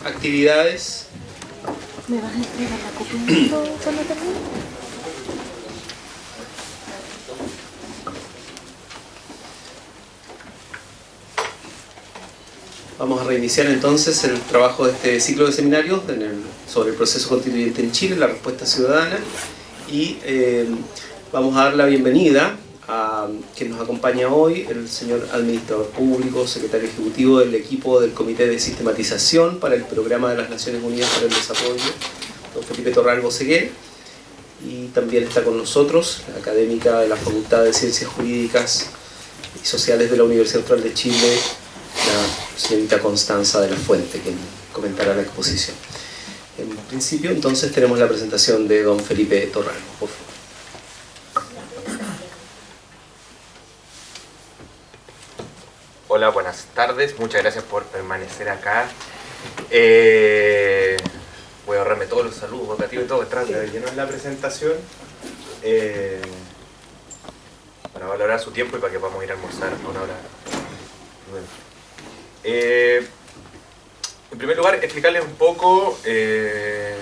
actividades. ¿Me vas a entregar la copia cuando termine? Vamos a reiniciar entonces el trabajo de este ciclo de seminarios sobre el proceso constituyente en Chile, la respuesta ciudadana, y vamos a dar la bienvenida a quien nos acompaña hoy, el señor administrador público, secretario ejecutivo del equipo del Comité de Sistematización para el Programa de las Naciones Unidas para el Desarrollo, don Felipe Torralbo Segué, y también está con nosotros la académica de la Facultad de Ciencias Jurídicas y Sociales de la Universidad Austral de Chile, la señorita Constanza de la Fuente, quien comentará la exposición. En principio, entonces, tenemos la presentación de don Felipe Torralbo, por favor. Hola, buenas tardes, muchas gracias por permanecer acá. Voy a ahorrarme todos los saludos vocativos y todo detrás de lleno en la presentación, para valorar su tiempo y para que podamos ir a almorzar a una hora. En primer lugar, explicarles un poco qué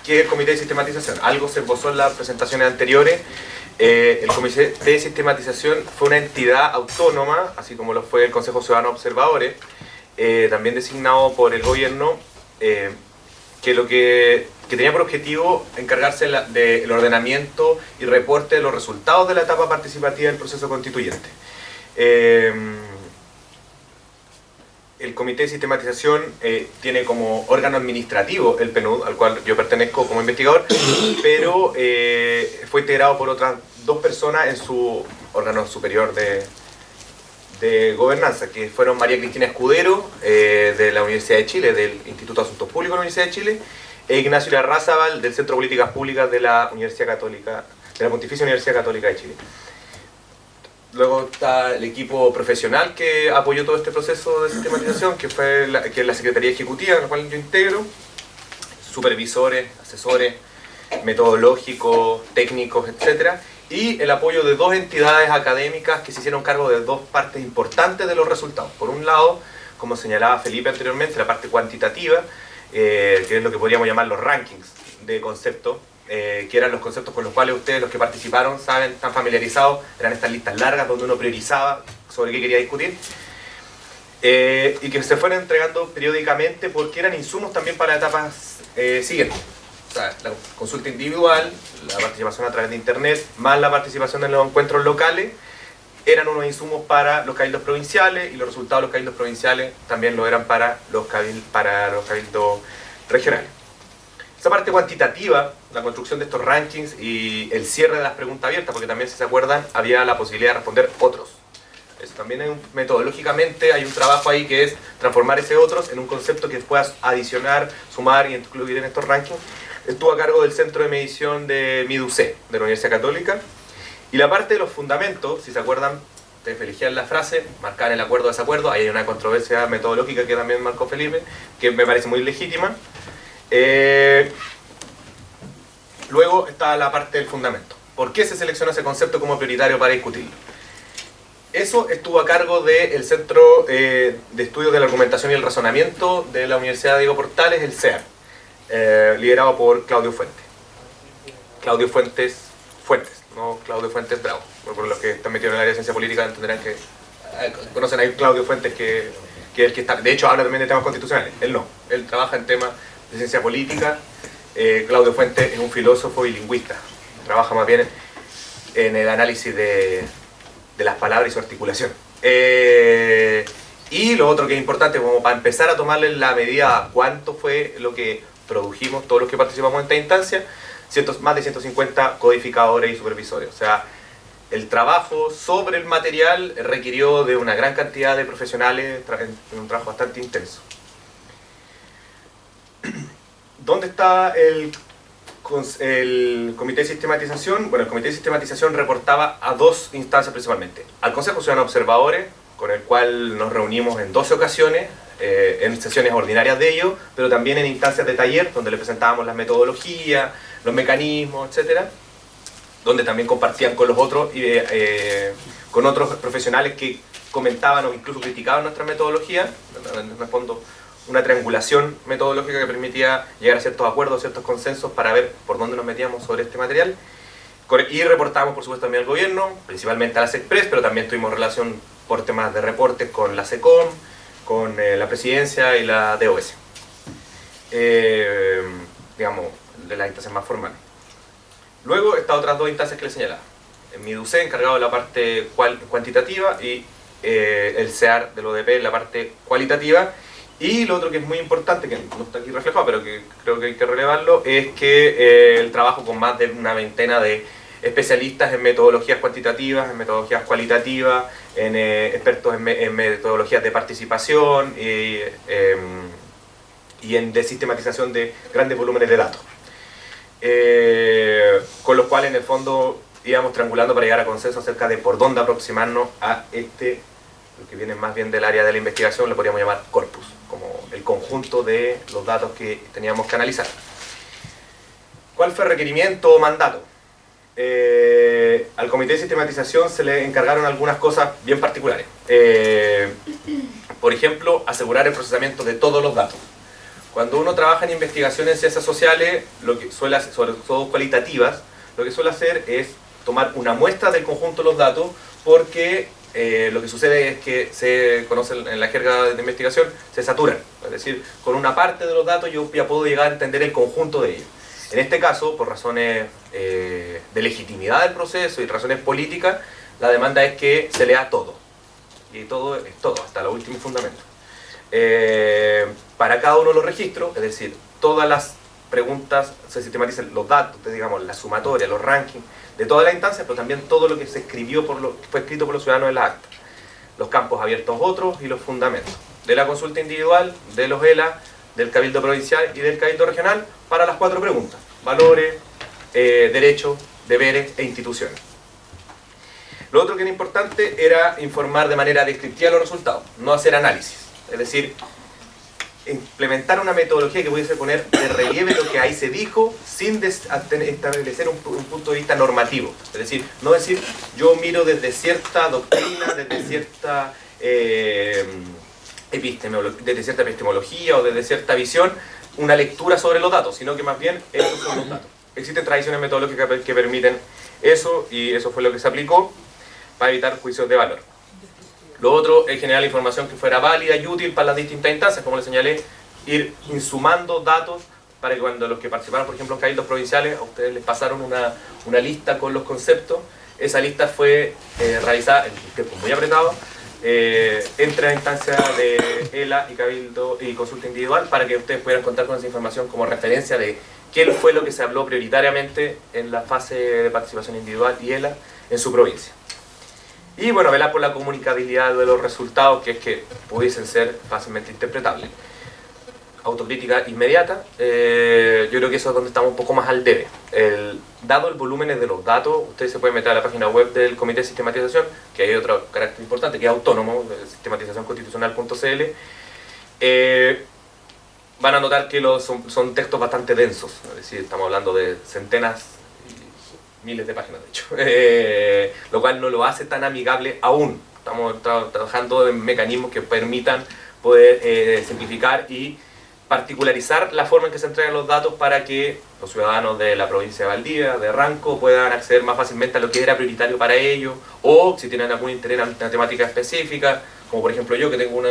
es el Comité de Sistematización. Algo se esbozó en las presentaciones anteriores. El Comité de Sistematización fue una entidad autónoma, así como lo fue el Consejo Ciudadano de Observadores, también designado por el gobierno, que tenía por objetivo encargarse del ordenamiento y reporte de los resultados de la etapa participativa del proceso constituyente. El Comité de Sistematización tiene como órgano administrativo el PNUD, al cual yo pertenezco como investigador, pero fue integrado por otras dos personas en su órgano superior de gobernanza, que fueron María Cristina Escudero, de la Universidad de Chile, del Instituto de Asuntos Públicos de la Universidad de Chile, e Ignacio Larrazábal, del Centro de Políticas Públicas de la Universidad Católica, de la Pontificia Universidad Católica de Chile. Luego está el equipo profesional que apoyó todo este proceso de sistematización, que es la Secretaría Ejecutiva, en la cual yo integro, supervisores, asesores, metodológicos, técnicos, etc. Y el apoyo de dos entidades académicas que se hicieron cargo de dos partes importantes de los resultados. Por un lado, como señalaba Felipe anteriormente, la parte cuantitativa, que es lo que podríamos llamar los rankings de conceptos, que eran los conceptos con los cuales ustedes, los que participaron, saben, están familiarizados. Eran estas listas largas donde uno priorizaba sobre qué quería discutir, y que se fueron entregando periódicamente porque eran insumos también para etapas siguientes. O sea, la consulta individual, la participación a través de internet, más la participación en los encuentros locales, eran unos insumos para los cabildos provinciales, y los resultados de los cabildos provinciales también lo eran para los cabildos regionales. Esa parte cuantitativa, la construcción de estos rankings y el cierre de las preguntas abiertas, porque también, si se acuerdan, había la posibilidad de responder otros. Eso también metodológicamente hay un trabajo ahí que es transformar ese otros en un concepto que puedas adicionar, sumar y incluir en estos rankings. Estuvo a cargo del Centro de Medición de MIDUC, de la Universidad Católica. Y la parte de los fundamentos, si se acuerdan, ustedes elegían la frase, marcar el acuerdo o desacuerdo. Ahí hay una controversia metodológica que también marcó Felipe, que me parece muy legítima. Luego está la parte del fundamento. ¿Por qué se seleccionó ese concepto como prioritario para discutirlo? Eso estuvo a cargo del Centro de Estudios de la Argumentación y el Razonamiento de la Universidad Diego Portales, el CEAR, liderado por Claudio Fuentes. Claudio Fuentes, no Claudio Fuentes Bravo. Por los que están metidos en el área de ciencia política entenderán que conocen a Claudio Fuentes, que es el que está. De hecho, habla también de temas constitucionales. Él no, él trabaja en temas de ciencia política. Claudio Fuentes es un filósofo y lingüista, trabaja más bien en el análisis de las palabras y su articulación. Y lo otro que es importante, como para empezar a tomarle la medida a cuánto fue lo que produjimos todos los que participamos en esta instancia, más de 150 codificadores y supervisores. O sea, el trabajo sobre el material requirió de una gran cantidad de profesionales en un trabajo bastante intenso. ¿Dónde está el Comité de Sistematización? Bueno, el Comité de Sistematización reportaba a dos instancias principalmente. Al Consejo Ciudadano de Observadores, con el cual nos reunimos en 12 ocasiones, en sesiones ordinarias de ellos, pero también en instancias de taller, donde le presentábamos las metodologías, los mecanismos, etc. Donde también compartían con los otros, con otros profesionales que comentaban o incluso criticaban nuestra metodología, en el fondo una triangulación metodológica que permitía llegar a ciertos acuerdos, ciertos consensos para ver por dónde nos metíamos sobre este material. Y reportamos, por supuesto, también al gobierno, principalmente a la SECPRES, pero también tuvimos relación por temas de reportes con la SECOM, con la Presidencia y la DOS. Digamos, de las instancias más formales. Luego, estas otras dos instancias que les señalaba. MIDUC, encargado de la parte cuantitativa, y el CEAR del ODP, la parte cualitativa. Y lo otro que es muy importante, que no está aquí reflejado, pero que creo que hay que relevarlo, es que el trabajo con más de una veintena de especialistas en metodologías cuantitativas, en metodologías cualitativas, en expertos en metodologías de participación y en desistematización de grandes volúmenes de datos. Con los cuales en el fondo íbamos triangulando para llegar a consenso acerca de por dónde aproximarnos a lo que viene más bien del área de la investigación, lo podríamos llamar corpus, como el conjunto de los datos que teníamos que analizar. ¿Cuál fue el requerimiento o mandato? Al Comité de Sistematización se le encargaron algunas cosas bien particulares. Por ejemplo, asegurar el procesamiento de todos los datos. Cuando uno trabaja en investigación en ciencias sociales, lo que suele hacer, sobre todo cualitativas, lo que suele hacer es tomar una muestra del conjunto de los datos, porque lo que sucede es que se conoce en la jerga de investigación, se saturan. Es decir, con una parte de los datos yo ya puedo llegar a entender el conjunto de ellos. En este caso, por razones de legitimidad del proceso y razones políticas, la demanda es que se lea todo. Y todo es todo, hasta los últimos fundamentos. Para cada uno de los registros, es decir, todas las preguntas, se sistematizan los datos, digamos, la sumatoria, los rankings de todas las instancias, pero también todo lo que se escribió fue escrito por los ciudadanos en la acta. Los campos abiertos otros y los fundamentos. De la consulta individual, de los ELA, del Cabildo Provincial y del Cabildo Regional, para las 4 preguntas: valores, derechos, deberes e instituciones. Lo otro que era importante era informar de manera descriptiva los resultados, no hacer análisis. Es decir, implementar una metodología que pudiese poner de relieve lo que ahí se dijo sin establecer un punto de vista normativo. Es decir, no decir yo miro desde cierta doctrina, desde cierta epistemología o desde cierta visión una lectura sobre los datos, sino que más bien estos son los datos. Existen tradiciones metodológicas que permiten eso, y eso fue lo que se aplicó para evitar juicios de valor. Lo otro es generar la información que fuera válida y útil para las distintas instancias, como les señalé, ir insumando datos para que cuando los que participaron, por ejemplo, en cabildos provinciales, a ustedes les pasaron una lista con los conceptos. Esa lista fue realizada en un tiempo muy apretado entre las instancias de ELA y cabildo y consulta individual, para que ustedes pudieran contar con esa información como referencia de qué fue lo que se habló prioritariamente en la fase de participación individual y ELA en su provincia. Y bueno, velar por la comunicabilidad de los resultados, que es que pudiesen ser fácilmente interpretables. Autocrítica inmediata, yo creo que eso es donde estamos un poco más al debe. Dado el volumen de los datos, ustedes se pueden meter a la página web del Comité de Sistematización, que hay otro carácter importante, que es autónomo, sistematizacionconstitucional.cl. Van a notar que son textos bastante densos, es decir, estamos hablando de centenas, miles de páginas de hecho, lo cual no lo hace tan amigable aún. Estamos trabajando en mecanismos que permitan poder simplificar y particularizar la forma en que se entregan los datos para que los ciudadanos de la provincia de Valdivia, de Ranco, puedan acceder más fácilmente a lo que era prioritario para ellos, o si tienen algún interés en una temática específica, como por ejemplo yo, que tengo una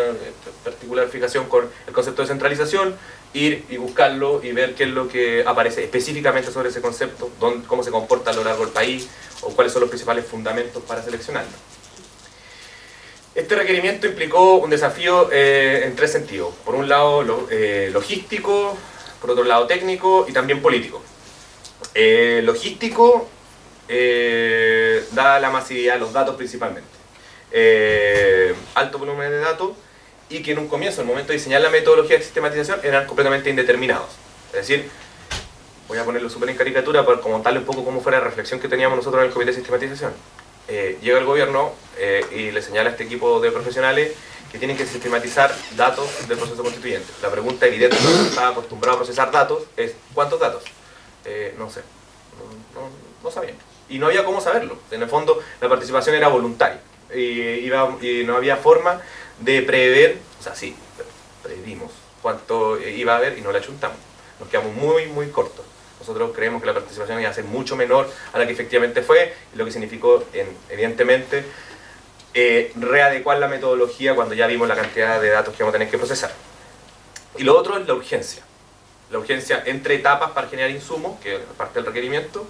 particular fijación con el concepto de centralización, ir y buscarlo y ver qué es lo que aparece específicamente sobre ese concepto, cómo se comporta a lo largo del país, o cuáles son los principales fundamentos para seleccionarlo. Este requerimiento implicó un desafío en 3 sentidos. Por un lado logístico, por otro lado técnico y también político. Logístico, dada la masividad de los datos principalmente. Alto volumen de datos, y que en un comienzo, en el momento de diseñar la metodología de sistematización, eran completamente indeterminados. Es decir, voy a ponerlo súper en caricatura para comentarle un poco cómo fue la reflexión que teníamos nosotros en el Comité de Sistematización. Llega el gobierno y le señala a este equipo de profesionales que tienen que sistematizar datos del proceso constituyente. La pregunta evidente, cuando uno está acostumbrado a procesar datos, es ¿cuántos datos? No sé, no sabían. Y no había cómo saberlo. En el fondo, la participación era voluntaria y no había forma de prever, o sea, sí, previmos cuánto iba a haber y no la chuntamos. Nos quedamos muy cortos. Nosotros creemos que la participación iba a ser mucho menor a la que efectivamente fue, y lo que significó, evidentemente, readecuar la metodología cuando ya vimos la cantidad de datos que vamos a tener que procesar. Y lo otro es la urgencia. La urgencia entre etapas para generar insumos, que es parte del requerimiento,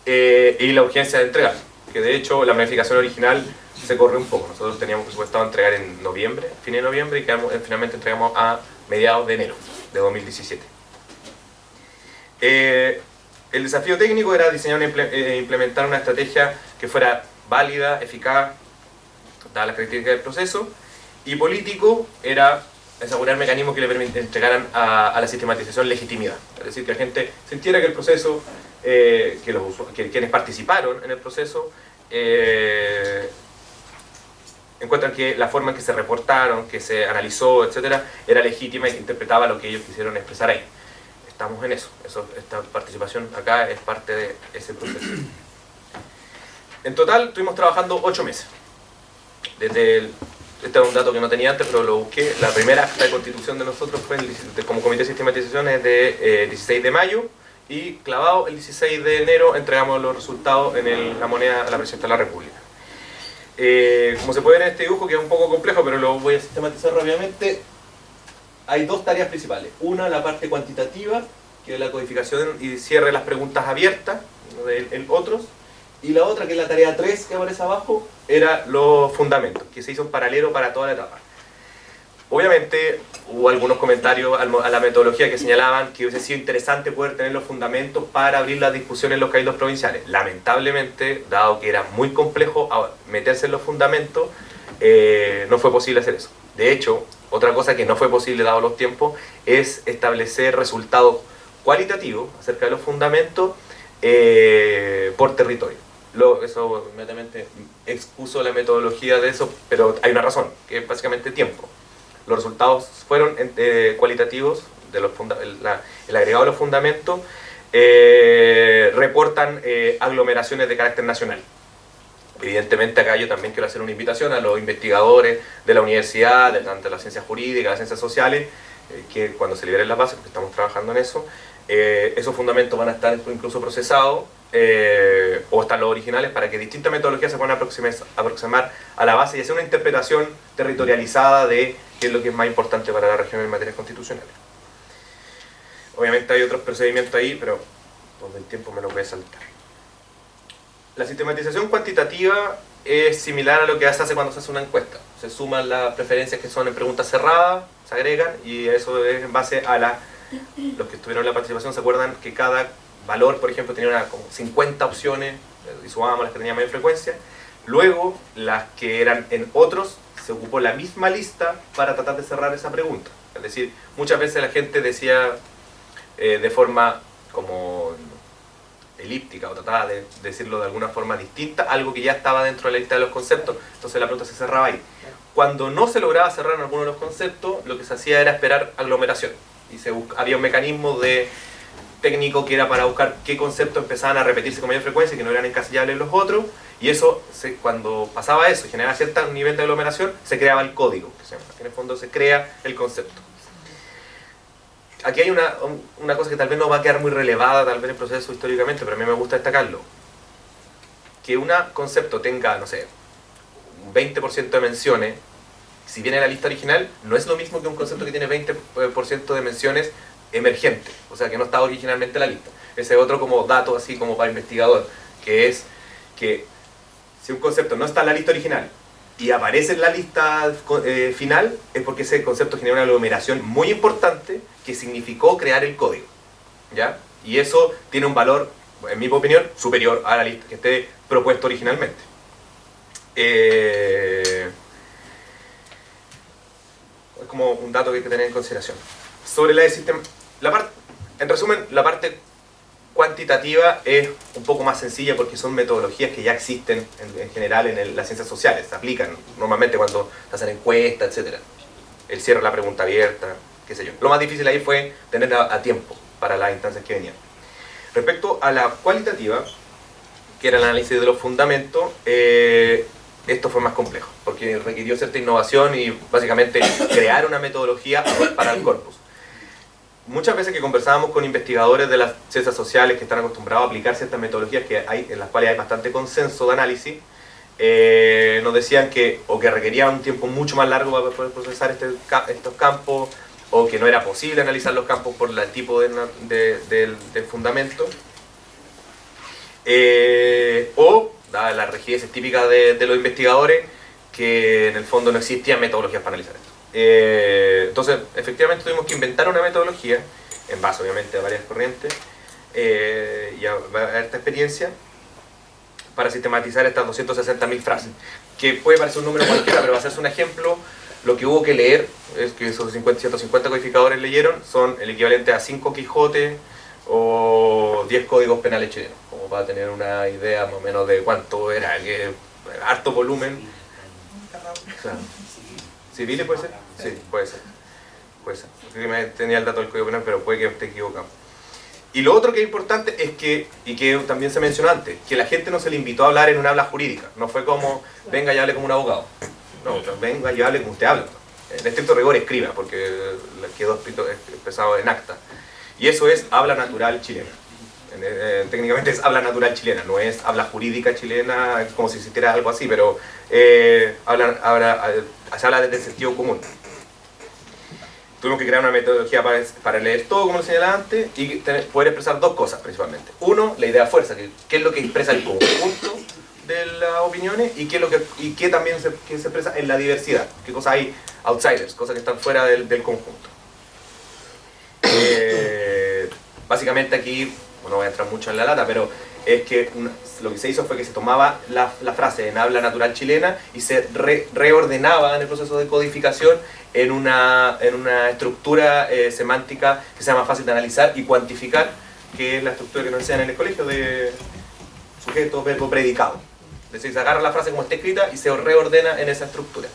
y la urgencia de entregar, que de hecho la planificación original se corre un poco. Nosotros teníamos presupuestado entregar en noviembre, fin de noviembre, y finalmente entregamos a mediados de enero de 2017. El desafío técnico era diseñar e implementar una estrategia que fuera válida, eficaz, dadas las características del proceso, y político era asegurar mecanismos que le entregaran a la sistematización legitimidad. Es decir, que la gente sintiera que el proceso, que quienes participaron en el proceso, encuentran que la forma en que se reportaron, que se analizó, etcétera, era legítima y que interpretaba lo que ellos quisieron expresar ahí. Estamos en eso. Esta participación acá es parte de ese proceso. En total, estuvimos trabajando 8 meses. Este es un dato que no tenía antes, pero lo busqué. La primera acta de constitución de nosotros fue como comité de sistematización es de 16 de mayo, y clavado el 16 de enero entregamos los resultados en la moneda a la Presidencia de la República. Como se puede ver en este dibujo, que es un poco complejo, pero lo voy a sistematizar rápidamente, hay dos tareas principales. Una, la parte cuantitativa, que es la codificación y cierre de las preguntas abiertas, de otros. Y la otra, que es la tarea 3 que aparece abajo, era los fundamentos, que se hizo en paralelo para toda la etapa. Obviamente hubo algunos comentarios a la metodología que señalaban que hubiese sido interesante poder tener los fundamentos para abrir las discusiones en los cabildos provinciales. Lamentablemente, dado que era muy complejo meterse en los fundamentos, no fue posible hacer eso. De hecho, otra cosa que no fue posible dado los tiempos es establecer resultados cualitativos acerca de los fundamentos por territorio. Eso inmediatamente expuso la metodología de eso, pero hay una razón, que es básicamente tiempo. Los resultados fueron cualitativos, el agregado de los fundamentos, reportan aglomeraciones de carácter nacional. Evidentemente acá yo también quiero hacer una invitación a los investigadores de la universidad, tanto de las ciencias jurídicas, las ciencias sociales, que cuando se liberen las bases, porque estamos trabajando en eso, esos fundamentos van a estar incluso procesados, o están los originales, para que distintas metodologías se puedan aproximar a la base y hacer una interpretación territorializada de qué es lo que es más importante para la región en materias constitucionales. Obviamente hay otros procedimientos ahí, pero por el tiempo me lo voy a saltar. La sistematización cuantitativa es similar a lo que se hace cuando se hace una encuesta. Se suman las preferencias que son en preguntas cerradas, se agregan, y eso es en base a los que estuvieron en la participación se acuerdan que cada valor, por ejemplo, tenía como 50 opciones, y sumábamos las que tenían mayor frecuencia. Luego, las que eran en otros, se ocupó la misma lista para tratar de cerrar esa pregunta. Es decir, muchas veces la gente decía de forma como elíptica, o trataba de decirlo de alguna forma distinta, algo que ya estaba dentro de la lista de los conceptos, entonces la pregunta se cerraba ahí. Cuando no se lograba cerrar en alguno de los conceptos, lo que se hacía era esperar aglomeración, y había un mecanismo técnico que era para buscar qué conceptos empezaban a repetirse con mayor frecuencia y que no eran encasillables los otros, y eso, cuando pasaba eso y generaba cierto nivel de aglomeración, se creaba el código, que se llama. En el fondo se crea el concepto. Aquí hay una cosa que tal vez no va a quedar muy relevada tal vez en el proceso históricamente, pero a mí me gusta destacarlo. Que un concepto tenga, no sé, un 20% de menciones, si viene en la lista original, no es lo mismo que un concepto que tiene 20% de menciones emergente, o sea que no está originalmente en la lista. Ese es otro como dato así como para investigador, que es que si un concepto no está en la lista original y aparece en la lista final, es porque ese concepto genera una aglomeración muy importante que significó crear el código, ¿ya? Y eso tiene un valor, en mi opinión, superior a la lista que esté propuesto originalmente. Es como un dato que hay que tener en consideración. Sobre en resumen, la parte cuantitativa es un poco más sencilla porque son metodologías que ya existen en general en las ciencias sociales, se aplican normalmente cuando se hacen encuestas, etc. El cierre de la pregunta abierta, qué sé yo. Lo más difícil ahí fue tener a tiempo para las instancias que venían. Respecto a la cualitativa, que era el análisis de los fundamentos, esto fue más complejo, porque requirió cierta innovación y básicamente crear una metodología para el corpus. muchas veces que conversábamos con investigadores de las ciencias sociales que están acostumbrados a aplicar ciertas metodologías en las cuales hay bastante consenso de análisis, nos decían que o que requería un tiempo mucho más largo para poder procesar estos campos, o que no era posible analizar los campos por el tipo de fundamento, o, dadas las rigideces típicas de los investigadores, que en el fondo no existían metodologías para analizar esto. Entonces, efectivamente tuvimos que inventar una metodología, en base obviamente a varias corrientes y a esta experiencia, para sistematizar estas 260.000 frases, que puede parecer un número cualquiera, pero va a ser un ejemplo. Lo que hubo que leer, es que esos 150 codificadores leyeron, son el equivalente a 5 Quijotes o 10 códigos penales chilenos, como para tener una idea más o menos de cuánto era, que harto volumen. O sea, ¿civiles puede ser? Sí, puede ser. Puede ser. Tenía el dato del código penal, pero puede que esté equivocado. Y lo otro que es importante es que, y que también se mencionó antes, que la gente no se le invitó a hablar en un habla jurídica. No fue como, venga y hable como un abogado. No, venga y hable como usted habla. En estricto rigor escriba, porque quedó expresado en acta. Y eso es habla natural chilena. Técnicamente es habla natural chilena, no es habla jurídica chilena, como si existiera algo así, pero se habla desde el sentido común. Tuvimos que crear una metodología para leer todo, como lo señalaba antes, y poder expresar dos cosas principalmente. Uno, la idea fuerza, que es lo que expresa el conjunto de las opiniones, y qué también se expresa en la diversidad, qué cosas hay outsiders, cosas que están fuera del conjunto. Básicamente aquí, no voy a entrar mucho en la lata, pero es que lo que se hizo fue que se tomaba la frase en habla natural chilena y se reordenaba en el proceso de codificación en una estructura semántica que sea más fácil de analizar y cuantificar, que es la estructura que nos enseñan en el colegio de sujeto, verbo, predicado. Es decir, se agarra la frase como está escrita y se reordena en esa estructura.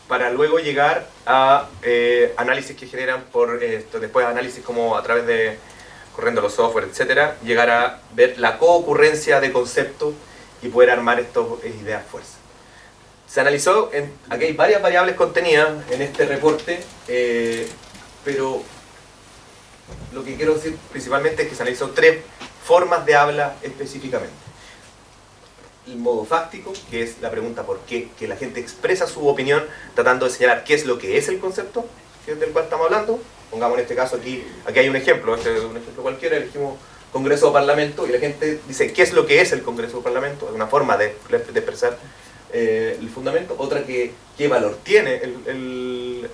Para luego llegar a análisis que generan después análisis como a través de corriendo los software, etcétera, llegar a ver la coocurrencia de conceptos y poder armar estas ideas fuerza. Se analizó, aquí hay varias variables contenidas en este reporte, pero lo que quiero decir principalmente es que se analizó 3 formas de habla específicamente. El modo fáctico, que es la pregunta por qué, que la gente expresa su opinión tratando de señalar qué es lo que es el concepto del cual estamos hablando. Pongamos en este caso aquí hay un ejemplo, este es un ejemplo cualquiera, elegimos Congreso o Parlamento y la gente dice qué es lo que es el Congreso o Parlamento, es una forma de expresar el fundamento. Otra, qué valor tiene el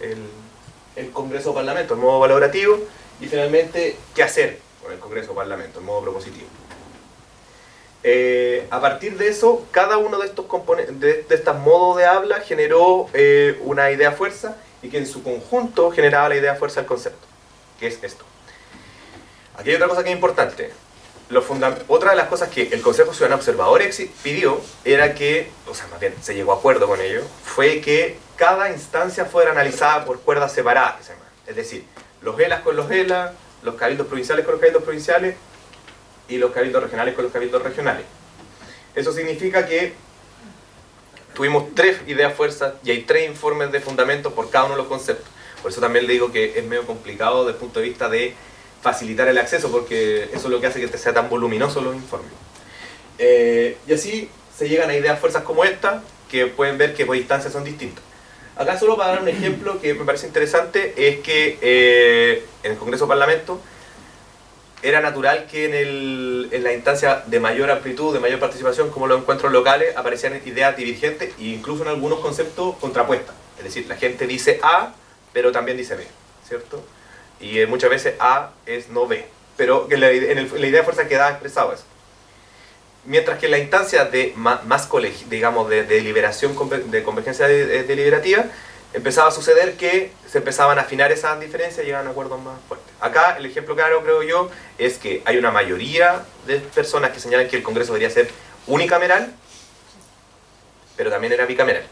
Congreso o Parlamento, el modo valorativo. Y finalmente, qué hacer con el Congreso o Parlamento, el modo propositivo. A partir de eso, cada uno de estos componentes, de estos modos de habla generó una idea fuerza, y que en su conjunto generaba la idea fuerza del concepto, que es esto. Aquí hay otra cosa que es importante. Otra de las cosas que el Consejo Ciudadano Observador pidió era que, o sea, más bien se llegó a acuerdo con ello, fue que cada instancia fuera analizada por cuerdas separadas, que se llama. Es decir, los ELAs con los ELAs, los cabildos provinciales con los cabildos provinciales y los cabildos regionales con los cabildos regionales. Eso significa que tuvimos 3 ideas fuerzas y hay 3 informes de fundamento por cada uno de los conceptos. Por eso también le digo que es medio complicado desde el punto de vista de facilitar el acceso, porque eso es lo que hace que sea tan voluminoso los informes. Y así se llegan a ideas fuerzas como esta, que pueden ver que por instancias son distintas. Acá solo para dar un ejemplo que me parece interesante, es que en el Congreso o Parlamento era natural que en la instancia de mayor amplitud, de mayor participación, como los encuentros locales, aparecían ideas divergentes e incluso en algunos conceptos contrapuestas. Es decir, la gente dice A, pero también dice B, ¿cierto? Y muchas veces A es no B, pero que la idea fuerza queda expresado eso. Mientras que en la instancia de digamos, de deliberación, de convergencia deliberativa, empezaba a suceder que se empezaban a afinar esas diferencias y llegaban a acuerdos más fuertes. Acá el ejemplo claro, creo yo, es que hay una mayoría de personas que señalan que el Congreso debería ser unicameral, pero también era bicameral.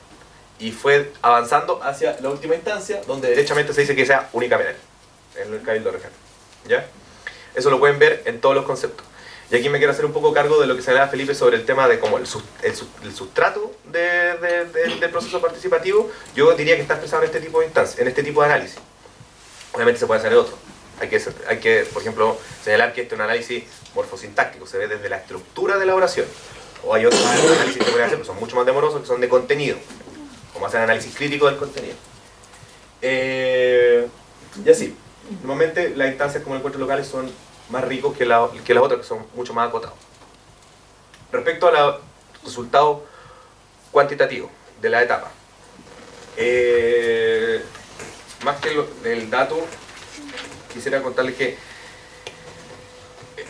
Y fue avanzando hacia la última instancia, donde derechamente se dice que sea unicameral, en el Cabildo Regional. ¿Ya? Eso lo pueden ver en todos los conceptos. Y aquí me quiero hacer un poco cargo de lo que señalaba Felipe sobre el tema de como el sustrato del proceso participativo. Yo diría que está expresado en este tipo de instancias, en este tipo de análisis. Obviamente se puede hacer otro. Hay que, por ejemplo, señalar que este es un análisis morfosintáctico, se ve desde la estructura de la oración. O hay otros análisis que se pueden hacer, que son mucho más demorosos, que son de contenido, como hacer análisis crítico del contenido. Y así, normalmente las instancias como encuentros locales son más ricos que las otras, que son mucho más acotados. Respecto a los resultados cuantitativos de la etapa, más que el dato, quisiera contarles que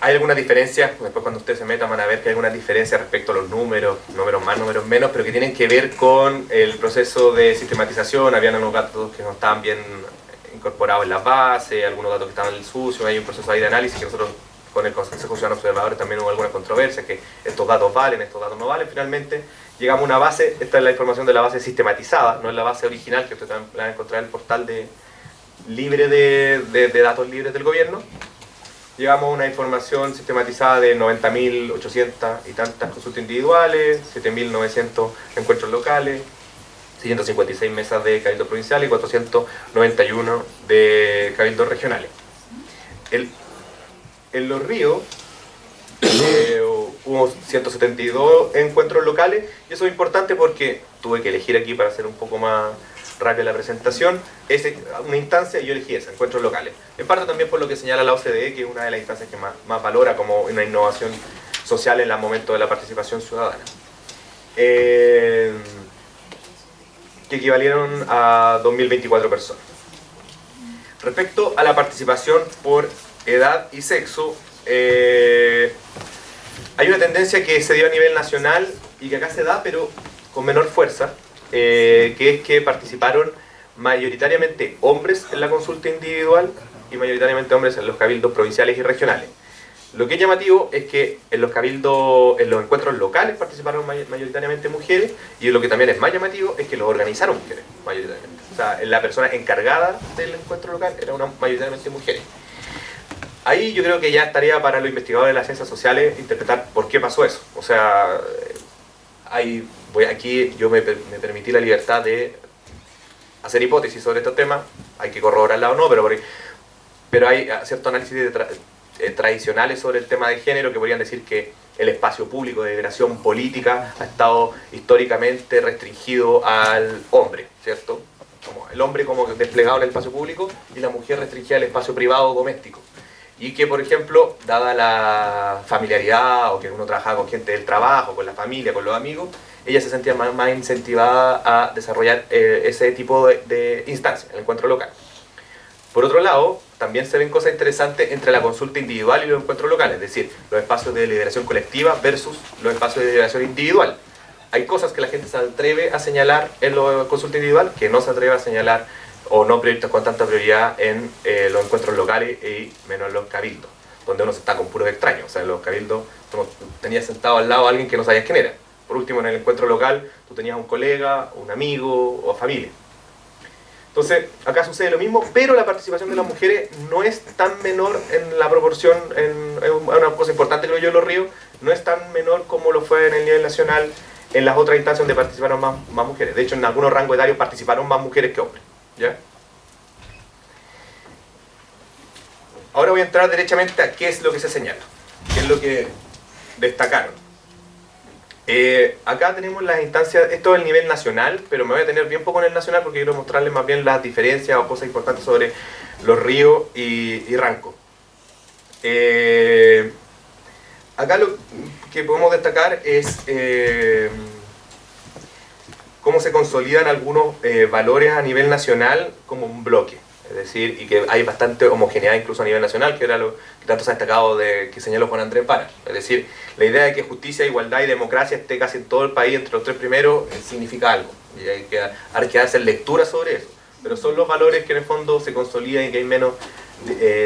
hay algunas diferencias. Después cuando ustedes se metan van a ver que hay algunas diferencias respecto a los números más, números menos, pero que tienen que ver con el proceso de sistematización. Habían unos datos que no estaban bien incorporados en las bases, algunos datos que estaban en el sucio. Hay un proceso ahí de análisis que nosotros con el Consejo Ciudadano Observadores también hubo alguna controversia, que estos datos valen, estos datos no valen. Finalmente llegamos a una base. Esta es la información de la base sistematizada, no es la base original que ustedes van a encontrar en el portal libre de datos libres del gobierno. Llegamos a una información sistematizada de 90.800 y tantas consultas individuales, 7.900 encuentros locales, 656 mesas de cabildo provincial y 491 de cabildos regionales. En Los Ríos hubo 172 encuentros locales, y eso es importante porque tuve que elegir aquí para hacer un poco más rápida la presentación. Es una instancia y yo elegí esa, encuentros locales. En parte también por lo que señala la OCDE, que es una de las instancias que más valora como una innovación social en el momento de la participación ciudadana. Que equivalieron a 2.024 personas. Respecto a la participación por edad y sexo, hay una tendencia que se dio a nivel nacional y que acá se da, pero con menor fuerza, que es que participaron mayoritariamente hombres en la consulta individual y mayoritariamente hombres en los cabildos provinciales y regionales. Lo que es llamativo es que en los encuentros locales participaron mayoritariamente mujeres, y lo que también es más llamativo es que los organizaron mujeres mayoritariamente. O sea, la persona encargada del encuentro local era mayoritariamente mujeres. Ahí yo creo que ya estaría para los investigadores de las ciencias sociales interpretar por qué pasó eso. O sea, aquí yo me permití la libertad de hacer hipótesis sobre estos temas, hay que corroborarla o no, pero hay ciertos análisis tradicionales sobre el tema de género que podrían decir que el espacio público de liberación política ha estado históricamente restringido al hombre, ¿cierto? Como el hombre como desplegado en el espacio público y la mujer restringida al espacio privado doméstico. Y que, por ejemplo, dada la familiaridad o que uno trabajaba con gente del trabajo, con la familia, con los amigos, ella se sentía más incentivada a desarrollar ese tipo de instancias, el encuentro local. Por otro lado, también se ven cosas interesantes entre la consulta individual y los encuentros locales, es decir, los espacios de deliberación colectiva versus los espacios de deliberación individual. Hay cosas que la gente se atreve a señalar en la consulta individual que no se atreve a señalar o no proyectos con tanta prioridad en los encuentros locales y menos en los cabildos, donde uno se está con puros extraños. O sea, en los cabildos tú tenías sentado al lado a alguien que no sabías quién era. Por último, en el encuentro local tú tenías un colega, un amigo o familia. Entonces, acá sucede lo mismo, pero la participación de las mujeres no es tan menor en la proporción, es una cosa importante creo yo en Los Ríos, no es tan menor como lo fue en el nivel nacional en las otras instancias donde participaron más mujeres. De hecho, en algunos rangos etarios participaron más mujeres que hombres. ¿Ya? Ahora voy a entrar derechamente a qué es lo que se señala, qué es lo que destacaron. Acá tenemos las instancias, esto es el nivel nacional, pero me voy a tener bien poco en el nacional porque quiero mostrarles más bien las diferencias o cosas importantes sobre Los Ríos y Ranco. Acá lo que podemos destacar es cómo se consolidan algunos valores a nivel nacional como un bloque. Es decir, y que hay bastante homogeneidad incluso a nivel nacional, que era lo que tanto se ha destacado que señaló Juan Andrés Parra. Es decir, la idea de que justicia, igualdad y democracia esté casi en todo el país entre los tres primeros significa algo. Y hay que hacer lectura sobre eso. Pero son los valores que en el fondo se consolidan y que hay menos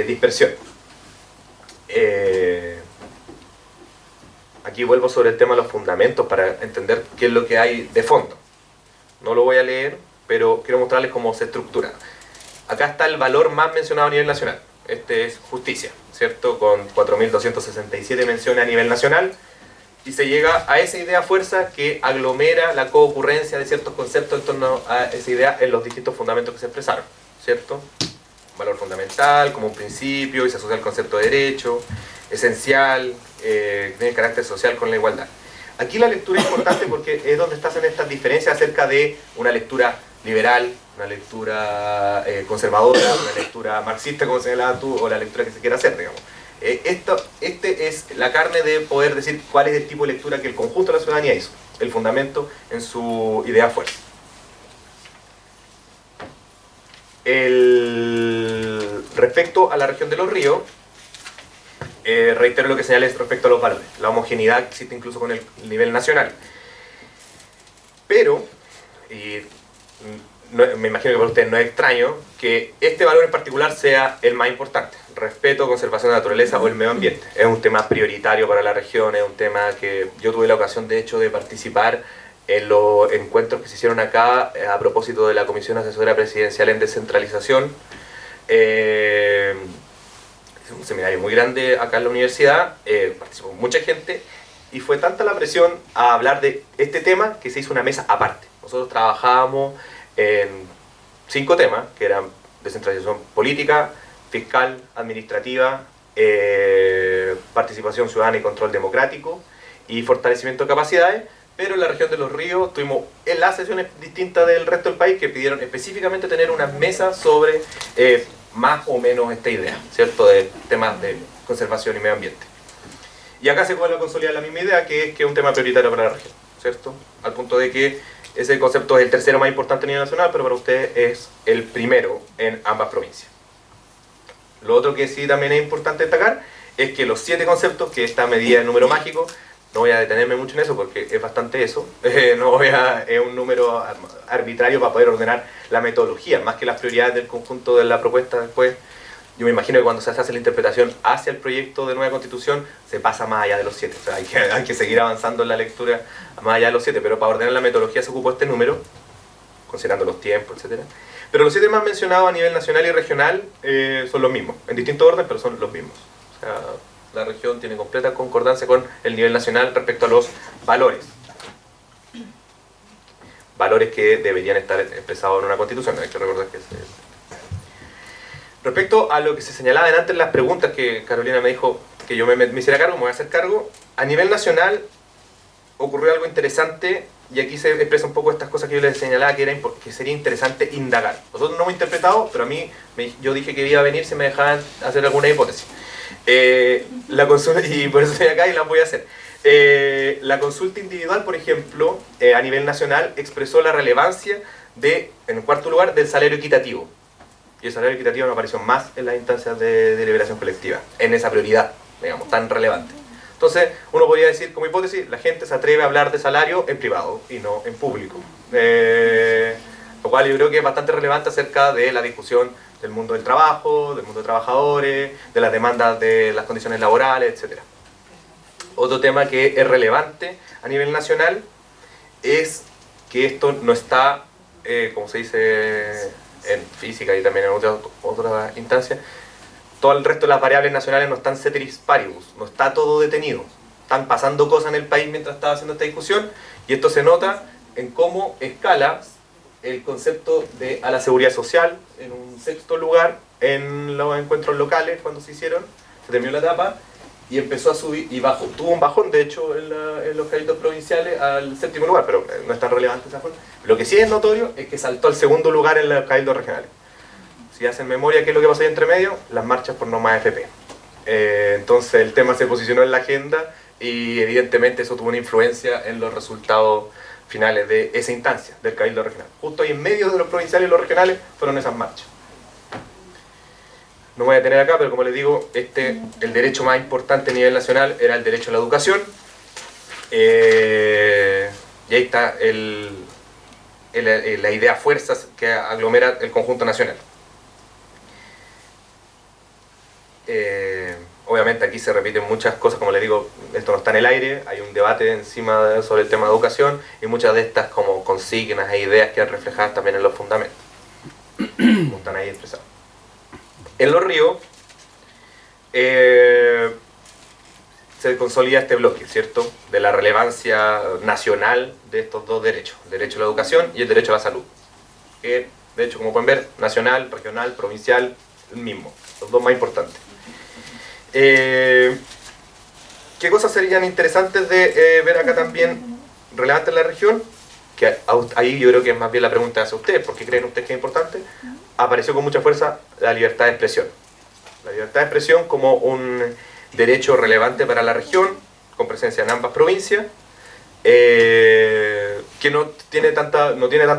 dispersión. Aquí vuelvo sobre el tema de los fundamentos para entender qué es lo que hay de fondo. No lo voy a leer, pero quiero mostrarles cómo se estructura. Acá está el valor más mencionado a nivel nacional, Este es justicia, ¿cierto? Con 4.267 menciones a nivel nacional. Y se llega a esa idea fuerza que aglomera la coocurrencia de ciertos conceptos en torno a esa idea en los distintos fundamentos que se expresaron, ¿cierto? Valor fundamental, como un principio, y se asocia al concepto de derecho, esencial, tiene carácter social con la igualdad. Aquí la lectura es importante porque es donde están estas diferencias acerca de una lectura liberal, una lectura conservadora, una lectura marxista, como señalaba tú, o la lectura que se quiera hacer, digamos. Este es la carne de poder decir cuál es el tipo de lectura que el conjunto de la ciudadanía hizo, el fundamento en su idea fuerza. Respecto a la región de los ríos, reitero lo que señalé respecto a los valores. La homogeneidad existe incluso con el nivel nacional. Pero, me imagino que para ustedes no es extraño, que este valor en particular sea el más importante. Respeto, conservación de la naturaleza o el medio ambiente. Es un tema prioritario para la región, es un tema que yo tuve la ocasión de hecho de participar en los encuentros que se hicieron acá a propósito de la Comisión Asesora Presidencial en Descentralización. Es un seminario muy grande acá en la universidad, participó mucha gente y fue tanta la presión a hablar de este tema que se hizo una mesa aparte. Nosotros trabajábamos en 5 temas, que eran descentralización política, fiscal, administrativa, participación ciudadana y control democrático y fortalecimiento de capacidades, pero en la región de los ríos tuvimos en las sesiones distintas del resto del país que pidieron específicamente tener unas mesas sobre más o menos esta idea, ¿cierto? De temas de conservación y medio ambiente. Y acá se vuelve a consolidar la misma idea, que es que es un tema prioritario para la región, ¿cierto? Al punto de que ese concepto es el tercero más importante a nivel nacional, pero para ustedes es el primero en ambas provincias. Lo otro que sí también es importante destacar es que los 7 conceptos, que esta medida es número mágico, no voy a detenerme mucho en eso porque es bastante eso, es un número arbitrario para poder ordenar la metodología, más que las prioridades del conjunto de la propuesta después. Yo me imagino que cuando se hace la interpretación hacia el proyecto de nueva constitución se pasa más allá de los 7, o sea, hay que seguir avanzando en la lectura más allá de los 7, pero para ordenar la metodología se ocupó este número, considerando los tiempos, etc. Pero los 7 más mencionados a nivel nacional y regional son los mismos, en distinto orden, pero son los mismos. O sea, la región tiene completa concordancia con el nivel nacional respecto a los valores. Valores que deberían estar expresados en una constitución, hay que recordar que respecto a lo que se señalaba antes en las preguntas que Carolina me dijo que yo me hiciera cargo, me voy a hacer cargo. A nivel nacional ocurrió algo interesante y aquí se expresa un poco estas cosas que yo les señalaba que sería interesante indagar. Nosotros no hemos interpretado, pero a mí yo dije que iba a venir si me dejaban hacer alguna hipótesis. La consulta, y por eso estoy acá y la voy a hacer. La consulta individual, por ejemplo, a nivel nacional expresó la relevancia en cuarto lugar, del salario equitativo. Y el salario equitativo no apareció más en las instancias de deliberación colectiva, en esa prioridad, digamos, tan relevante. Entonces, uno podría decir, como hipótesis, la gente se atreve a hablar de salario en privado y no en público. Lo cual yo creo que es bastante relevante acerca de la discusión del mundo del trabajo, del mundo de trabajadores, de las demandas de las condiciones laborales, etc. Otro tema que es relevante a nivel nacional es que esto no está, como se dice en física y también en otras instancias, todo el resto de las variables nacionales no están ceteris paribus, no está todo detenido. Están pasando cosas en el país mientras estaba haciendo esta discusión y esto se nota en cómo escala el concepto de a la seguridad social en un sexto lugar en los encuentros locales cuando se hicieron, se terminó la etapa y empezó a subir y bajó, tuvo un bajón de hecho en los cabildos provinciales al séptimo lugar, pero no es tan relevante esa forma. Lo que sí es notorio es que saltó al segundo lugar en los cabildos regionales. Si hacen memoria qué es lo que pasó ahí entre medio, las marchas por no más AFP. Entonces el tema se posicionó en la agenda y evidentemente eso tuvo una influencia en los resultados finales de esa instancia, del cabildo regional. Justo ahí en medio de los provinciales y los regionales fueron esas marchas. No me voy a detener acá, pero como les digo, el derecho más importante a nivel nacional era el derecho a la educación. Y ahí está la idea fuerzas que aglomera el conjunto nacional. Obviamente aquí se repiten muchas cosas, como les digo, esto no está en el aire, hay un debate encima sobre el tema de educación y muchas de estas como consignas e ideas quedan reflejadas también en los fundamentos, como están ahí expresados. En los ríos, se consolida este bloque, ¿cierto? De la relevancia nacional de estos dos derechos, el derecho a la educación y el derecho a la salud. Que, de hecho, como pueden ver, nacional, regional, provincial, el mismo, los dos más importantes. ¿Qué cosas serían interesantes de ver acá también relevantes en la región? Que ahí yo creo que es más bien la pregunta hacia ustedes, ¿por qué creen ustedes que es importante? Apareció con mucha fuerza la libertad de expresión. La libertad de expresión como un derecho relevante para la región, con presencia en ambas provincias, que no tiene tanta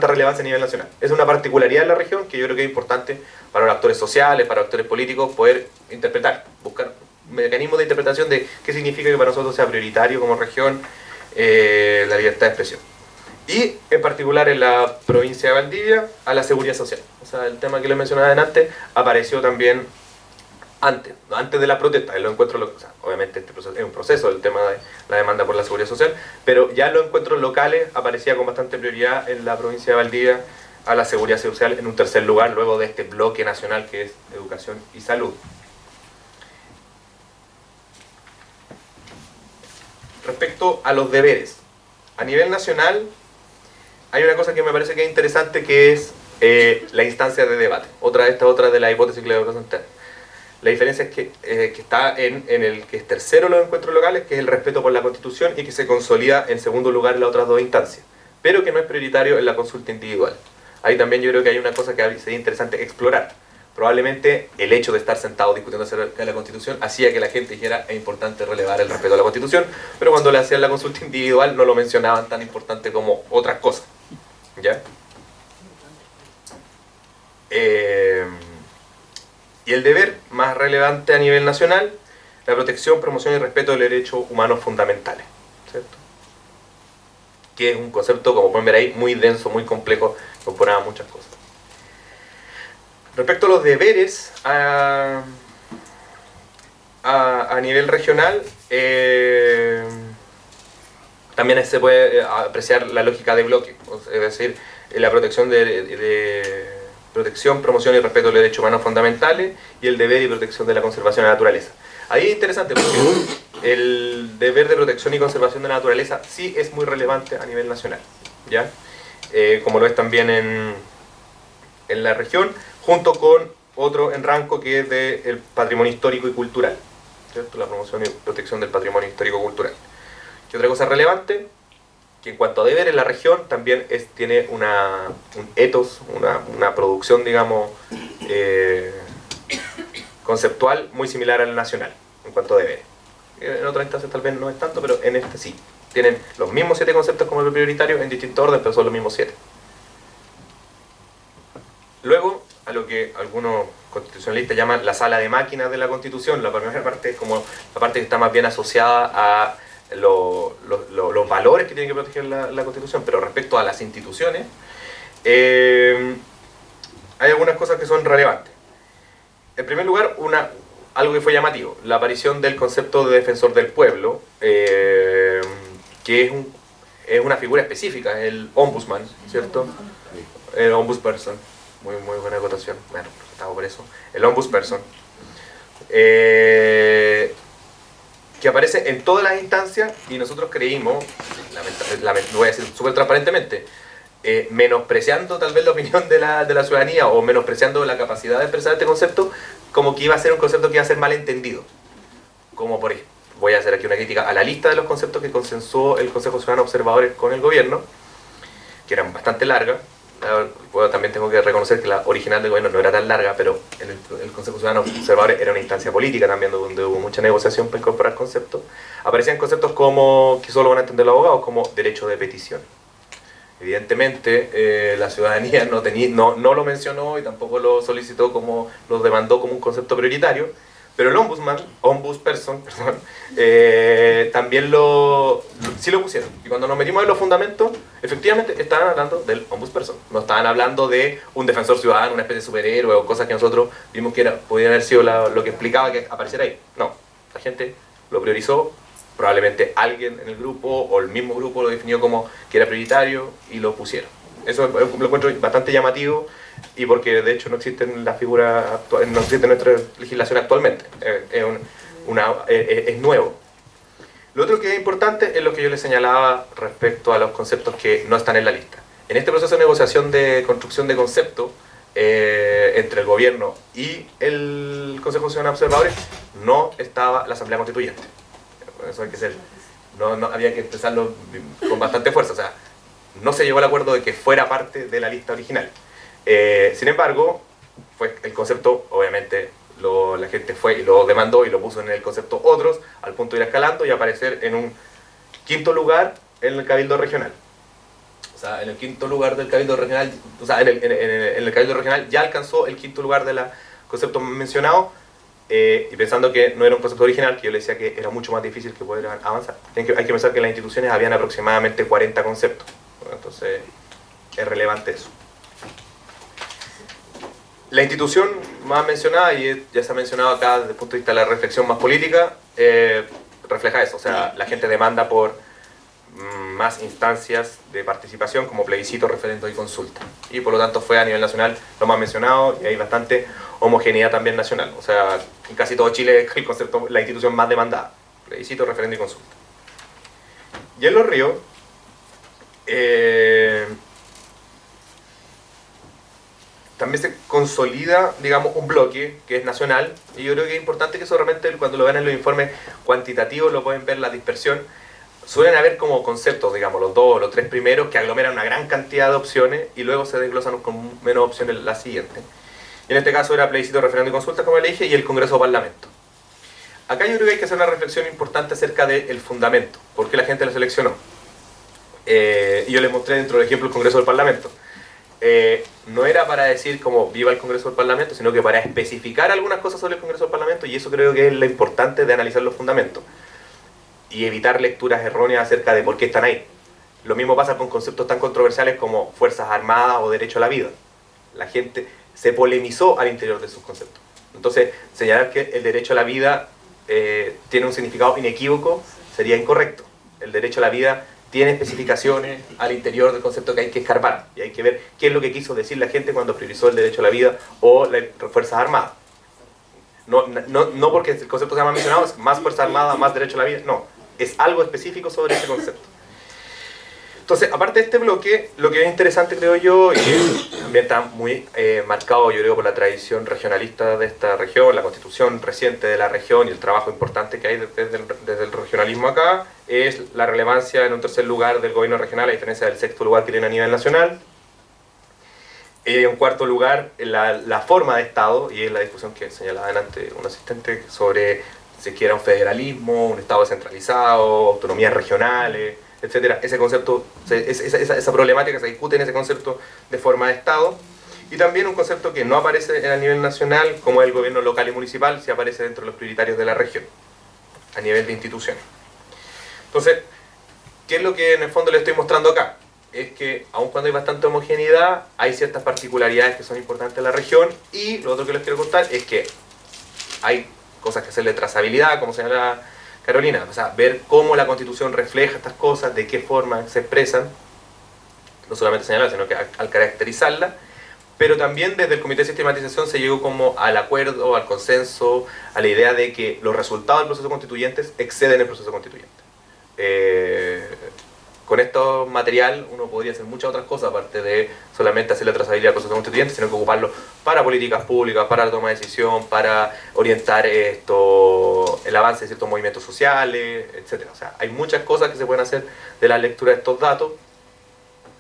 relevancia a nivel nacional. Es una particularidad de la región que yo creo que es importante para los actores sociales, para los actores políticos, poder interpretar, buscar mecanismos de interpretación de qué significa que para nosotros sea prioritario como región la libertad de expresión. Y en particular en la provincia de Valdivia, a la seguridad social. O sea, el tema que les mencionaba antes apareció también antes de la protesta, en los encuentros locales. O sea, obviamente este proceso, es un proceso el tema de la demanda por la seguridad social, pero ya en los encuentros locales aparecía con bastante prioridad en la provincia de Valdivia a la seguridad social en un tercer lugar, luego de este bloque nacional que es educación y salud. Respecto a los deberes, a nivel nacional hay una cosa que me parece que es interesante, que es la instancia de debate. Otra de las hipótesis que le voy a presentar. La diferencia es que está en el que es tercero los encuentros locales, que es el respeto por la Constitución, y que se consolida en segundo lugar en las otras dos instancias, pero que no es prioritario en la consulta individual. Ahí también yo creo que hay una cosa que sería interesante explorar. Probablemente el hecho de estar sentado discutiendo acerca de la Constitución hacía que la gente dijera es importante relevar el respeto a la Constitución, pero cuando le hacían la consulta individual no lo mencionaban tan importante como otras cosas. ¿Ya? Y el deber más relevante a nivel nacional, la protección, promoción y respeto de los derechos humanos fundamentales, ¿cierto? Que es un concepto, como pueden ver ahí, muy denso, muy complejo, incorpora muchas cosas. Respecto a los deberes a nivel regional, también se puede apreciar la lógica de bloque, es decir, la protección protección, promoción y respeto de los derechos humanos fundamentales y el deber y protección de la conservación de la naturaleza. Ahí es interesante porque el deber de protección y conservación de la naturaleza sí es muy relevante a nivel nacional, ¿ya? Como lo es también en la región, junto con otro en rango que es del patrimonio histórico y cultural, ¿cierto? La promoción y protección del patrimonio histórico y cultural. ¿Qué otra cosa relevante? Que en cuanto a deberes, la región también tiene un ethos, una producción, digamos, conceptual muy similar al nacional, en cuanto a deberes. En otras instancias tal vez no es tanto, pero en este sí. Tienen los mismos 7 conceptos como el prioritario en distinto orden, pero son los mismos 7. Luego, a lo que algunos constitucionalistas llaman la sala de máquinas de la Constitución, la primera parte es como la parte que está más bien asociada a los valores que tiene que proteger la Constitución, pero respecto a las instituciones, hay algunas cosas que son relevantes. En primer lugar, algo que fue llamativo, la aparición del concepto de defensor del pueblo, que es una figura específica, el ombudsman, ¿cierto? El ombudsperson, muy buena acotación, bueno, estamos por eso, el ombudsperson. Que aparece en todas las instancias y nosotros creímos, voy a decir súper transparentemente, menospreciando tal vez la opinión de la ciudadanía o menospreciando la capacidad de expresar este concepto, como que iba a ser un concepto que iba a ser mal entendido. Como por ejemplo, voy a hacer aquí una crítica a la lista de los conceptos que consensuó el Consejo Ciudadano Observadores con el gobierno, que eran bastante largas. Bueno, también tengo que reconocer que la original del gobierno no era tan larga, pero en el Consejo Ciudadano Observadores era una instancia política también, donde hubo mucha negociación para incorporar conceptos. Aparecían conceptos como, que solo van a entender los abogados, como derecho de petición. Evidentemente la ciudadanía no lo mencionó y tampoco lo solicitó, lo demandó como un concepto prioritario, pero el ombudsperson, también sí lo pusieron. Y cuando nos metimos en los fundamentos, efectivamente estaban hablando del ombudsperson. No estaban hablando de un defensor ciudadano, una especie de superhéroe o cosas que nosotros vimos que podían haber sido lo que explicaba que apareciera ahí. No, la gente lo priorizó. Probablemente alguien en el grupo o el mismo grupo lo definió como que era prioritario y lo pusieron. Eso lo encuentro bastante llamativo y porque de hecho no existen la figura actual, no existe nuestra legislación actualmente, es nuevo. Lo otro que es importante es lo que yo les señalaba respecto a los conceptos que no están en la lista. En este proceso de negociación de construcción de conceptos entre el gobierno y el Consejo Constitucional de Observadores no estaba la Asamblea Constituyente. Eso hay que ser, no había que expresarlo con bastante fuerza. O sea, no se llegó al acuerdo de que fuera parte de la lista original. Sin embargo, fue el concepto, obviamente, la gente fue y lo demandó y lo puso en el concepto otros, al punto de ir escalando y aparecer en un quinto lugar en el Cabildo Regional. O sea, en el quinto lugar del Cabildo Regional, o sea, en el Cabildo Regional ya alcanzó el quinto lugar del concepto mencionado, y pensando que no era un concepto original, que yo le decía que era mucho más difícil que poder avanzar. Hay que pensar que en las instituciones habían aproximadamente 40 conceptos, entonces es relevante eso. La institución más mencionada, y ya se ha mencionado acá desde el punto de vista de la reflexión más política, refleja eso. O sea, la gente demanda por más instancias de participación como plebiscito, referendo y consulta. Y por lo tanto fue a nivel nacional lo más mencionado, y hay bastante homogeneidad también nacional. O sea, en casi todo Chile es el concepto, la institución más demandada: plebiscito, referendo y consulta. Y en Los Ríos, también se consolida, digamos, un bloque que es nacional, y yo creo que es importante que eso realmente, cuando lo vean en los informes cuantitativos, lo pueden ver la dispersión. Suelen haber como conceptos, digamos, los 2 o los 3 primeros, que aglomeran una gran cantidad de opciones y luego se desglosan con menos opciones la siguiente. Y en este caso era plebiscito, referendo y consulta, como le dije, y el Congreso o Parlamento. Acá yo creo que hay que hacer una reflexión importante acerca del fundamento, por qué la gente lo seleccionó. Y yo les mostré dentro del ejemplo el Congreso o el Parlamento. No era para decir como viva el Congreso o el Parlamento, sino que para especificar algunas cosas sobre el Congreso o el Parlamento, y eso creo que es lo importante de analizar los fundamentos y evitar lecturas erróneas acerca de por qué están ahí. Lo mismo pasa con conceptos tan controversiales como Fuerzas Armadas o derecho a la vida. La gente se polemizó al interior de sus conceptos. Entonces, señalar que el derecho a la vida tiene un significado inequívoco sería incorrecto. El derecho a la vida tiene especificaciones al interior del concepto que hay que escarbar, y hay que ver qué es lo que quiso decir la gente cuando priorizó el derecho a la vida o las Fuerzas Armadas. No porque el concepto sea más mencionado, es más Fuerza Armada, más derecho a la vida, no. Es algo específico sobre ese concepto. Entonces, aparte de este bloque, lo que es interesante, creo yo, y que también está muy marcado, yo creo, por la tradición regionalista de esta región, la constitución reciente de la región y el trabajo importante que hay desde el regionalismo acá, es la relevancia en un tercer lugar del gobierno regional, a diferencia del sexto lugar que tiene a nivel nacional. En cuarto lugar, la forma de Estado, y es la discusión que señalaba antes un asistente sobre si quiera un federalismo, un Estado descentralizado, autonomías regionales, etcétera. Ese concepto, esa problemática se discute en ese concepto de forma de Estado. Y también un concepto que no aparece a nivel nacional, como el gobierno local y municipal, sí aparece dentro de los prioritarios de la región, a nivel de instituciones. Entonces, ¿qué es lo que en el fondo le estoy mostrando acá? Es que, aun cuando hay bastante homogeneidad, hay ciertas particularidades que son importantes en la región, y lo otro que les quiero contar es que hay cosas que hacerle trazabilidad, como señala Carolina, o sea, ver cómo la Constitución refleja estas cosas, de qué forma se expresan, no solamente señalar, sino que al caracterizarla, pero también desde el Comité de Sistematización se llegó como al acuerdo, al consenso, a la idea de que los resultados del proceso constituyente exceden el proceso constituyente. Con esto material uno podría hacer muchas otras cosas, aparte de solamente hacer la trazabilidad del proceso constituyente, sino que ocuparlo para políticas públicas, para la toma de decisión, para orientar el avance de ciertos movimientos sociales, etc. O sea, hay muchas cosas que se pueden hacer de la lectura de estos datos,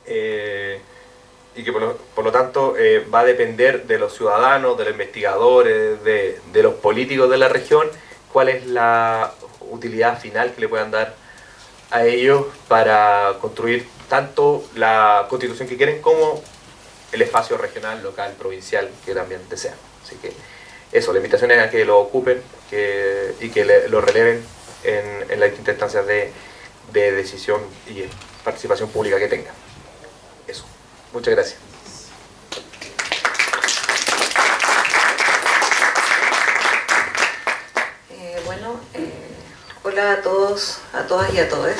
y que por lo tanto va a depender de los ciudadanos, de los investigadores, de los políticos de la región, cuál es la utilidad final que le puedan dar a ellos para construir tanto la constitución que quieren como el espacio regional, local, provincial que también desean. Así que eso, la invitación es a que lo ocupen y que lo releven en las distintas instancias de decisión y participación pública que tengan. Eso. Muchas gracias. Hola a todos, a todas y a todos.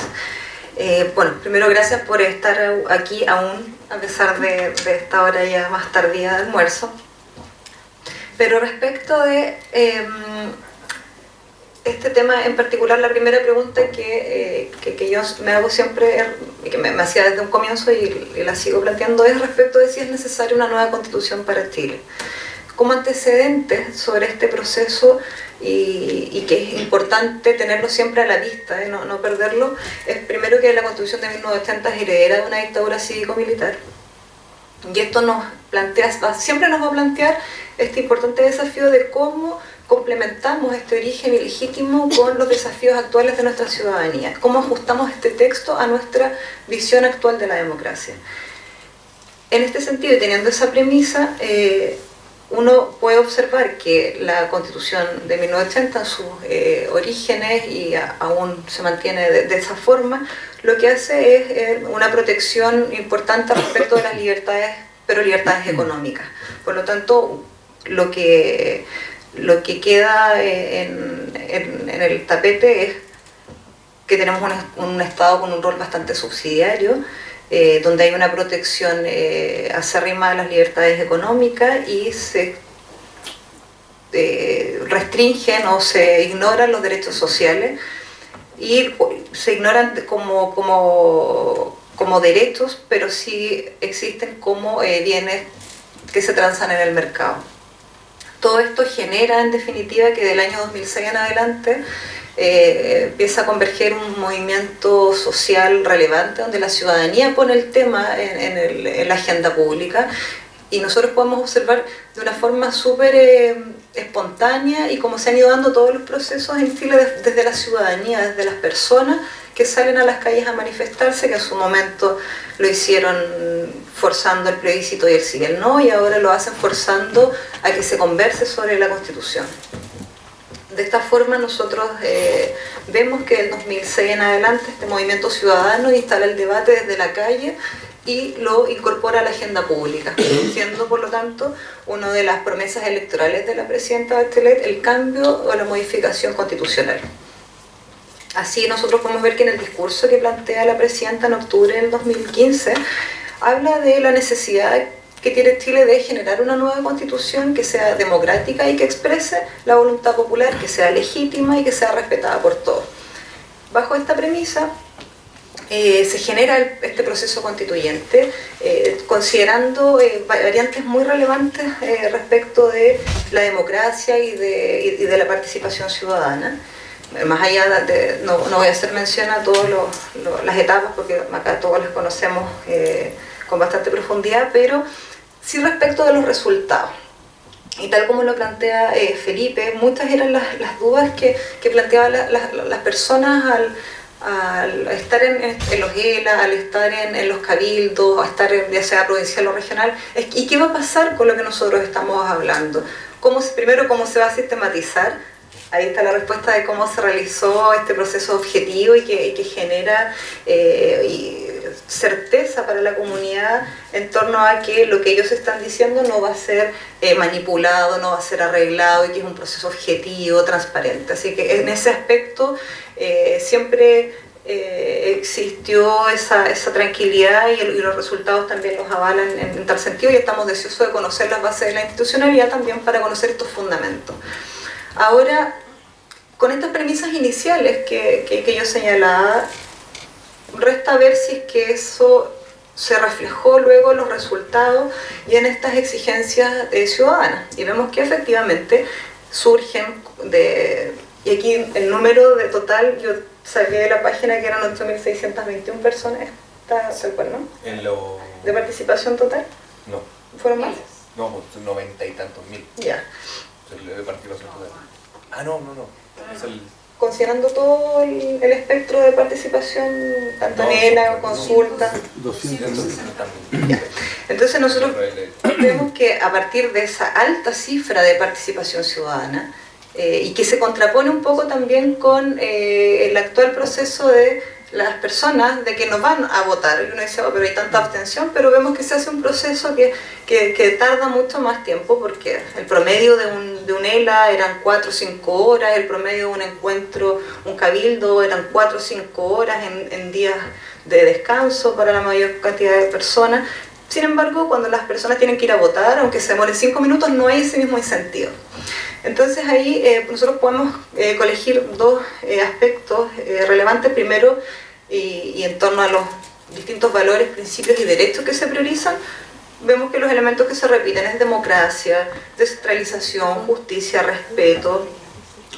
Bueno, primero gracias por estar aquí aún, a pesar de esta hora ya más tardía de almuerzo. Pero respecto de este tema en particular, la primera pregunta que yo me hago siempre, y que me hacía desde un comienzo y la sigo planteando, es respecto de si es necesaria una nueva constitución para Chile. Como antecedente sobre este proceso, y que es importante tenerlo siempre a la vista, no perderlo, es primero que la Constitución de 1980 es heredera de una dictadura cívico-militar. Y esto siempre nos va a plantear este importante desafío de cómo complementamos este origen ilegítimo con los desafíos actuales de nuestra ciudadanía, cómo ajustamos este texto a nuestra visión actual de la democracia. En este sentido, y teniendo esa premisa, uno puede observar que la Constitución de 1980 en sus orígenes, y aún se mantiene de esa forma, lo que hace es una protección importante respecto de las libertades, pero libertades económicas. Por lo tanto, lo que queda en el tapete es que tenemos un Estado con un rol bastante subsidiario, donde hay una protección acérrima de las libertades económicas y se restringen o se ignoran los derechos sociales, y se ignoran como derechos, pero sí existen como bienes que se transan en el mercado. Todo esto genera, en definitiva, que del año 2006 en adelante empieza a converger un movimiento social relevante donde la ciudadanía pone el tema en la agenda pública, y nosotros podemos observar de una forma súper espontánea y cómo se han ido dando todos los procesos en Chile desde la ciudadanía, desde las personas que salen a las calles a manifestarse, que en su momento lo hicieron forzando el plebiscito y el sí y el no, y ahora lo hacen forzando a que se converse sobre la Constitución. De esta forma nosotros vemos que del 2006 en adelante este movimiento ciudadano instala el debate desde la calle y lo incorpora a la agenda pública, siendo por lo tanto una de las promesas electorales de la presidenta Bachelet el cambio o la modificación constitucional. Así nosotros podemos ver que en el discurso que plantea la presidenta en octubre del 2015 habla de la necesidad que tiene Chile de generar una nueva constitución que sea democrática y que exprese la voluntad popular, que sea legítima y que sea respetada por todos. Bajo esta premisa se genera este proceso constituyente, considerando variantes muy relevantes respecto de la democracia y de la participación ciudadana. Más allá no voy a hacer mención a todas las etapas, porque acá todos las conocemos con bastante profundidad, pero sí respecto de los resultados. Y tal como lo plantea Felipe, muchas eran las dudas que planteaban las personas al estar en los ELA, al estar en los cabildos, a estar ya sea provincial o regional. ¿Y qué va a pasar con lo que nosotros estamos hablando? Primero, ¿cómo se va a sistematizar? Ahí está la respuesta de cómo se realizó este proceso objetivo y que genera certeza para la comunidad en torno a que lo que ellos están diciendo no va a ser manipulado, no va a ser arreglado, y que es un proceso objetivo, transparente. Así que en ese aspecto siempre existió esa tranquilidad, y los resultados también los avalan en tal sentido, y estamos deseosos de conocer las bases de la institucionalidad también para conocer estos fundamentos. Ahora, con estas premisas iniciales que yo señalaba, resta ver si es que eso se reflejó luego en los resultados y en estas exigencias ciudadanas. Y vemos que efectivamente surgen y aquí el número de total, yo saqué de la página que eran 8.621 personas, ¿está tal cual, no? ¿De participación total? No. ¿Fueron más? No, pues 90 y tantos mil. Ya. De participación total. Ah, no. Es el... Considerando todo el espectro de participación, tanto en ELA, consulta. 260.000. Entonces nosotros vemos que a partir de esa alta cifra de participación ciudadana, y que se contrapone un poco también con el actual proceso de las personas de que no van a votar. Y uno dice, oh, pero hay tanta abstención, pero vemos que se hace un proceso que tarda mucho más tiempo, porque el promedio de un ELA eran 4 o 5 horas, el promedio de un encuentro, un cabildo, eran 4 o 5 horas en días de descanso para la mayor cantidad de personas. Sin embargo, cuando las personas tienen que ir a votar, aunque se demoren 5 minutos, no hay ese mismo incentivo. Entonces ahí nosotros podemos colegir dos aspectos relevantes. Primero, y en torno a los distintos valores, principios y derechos que se priorizan, vemos que los elementos que se repiten es democracia, descentralización, justicia, respeto,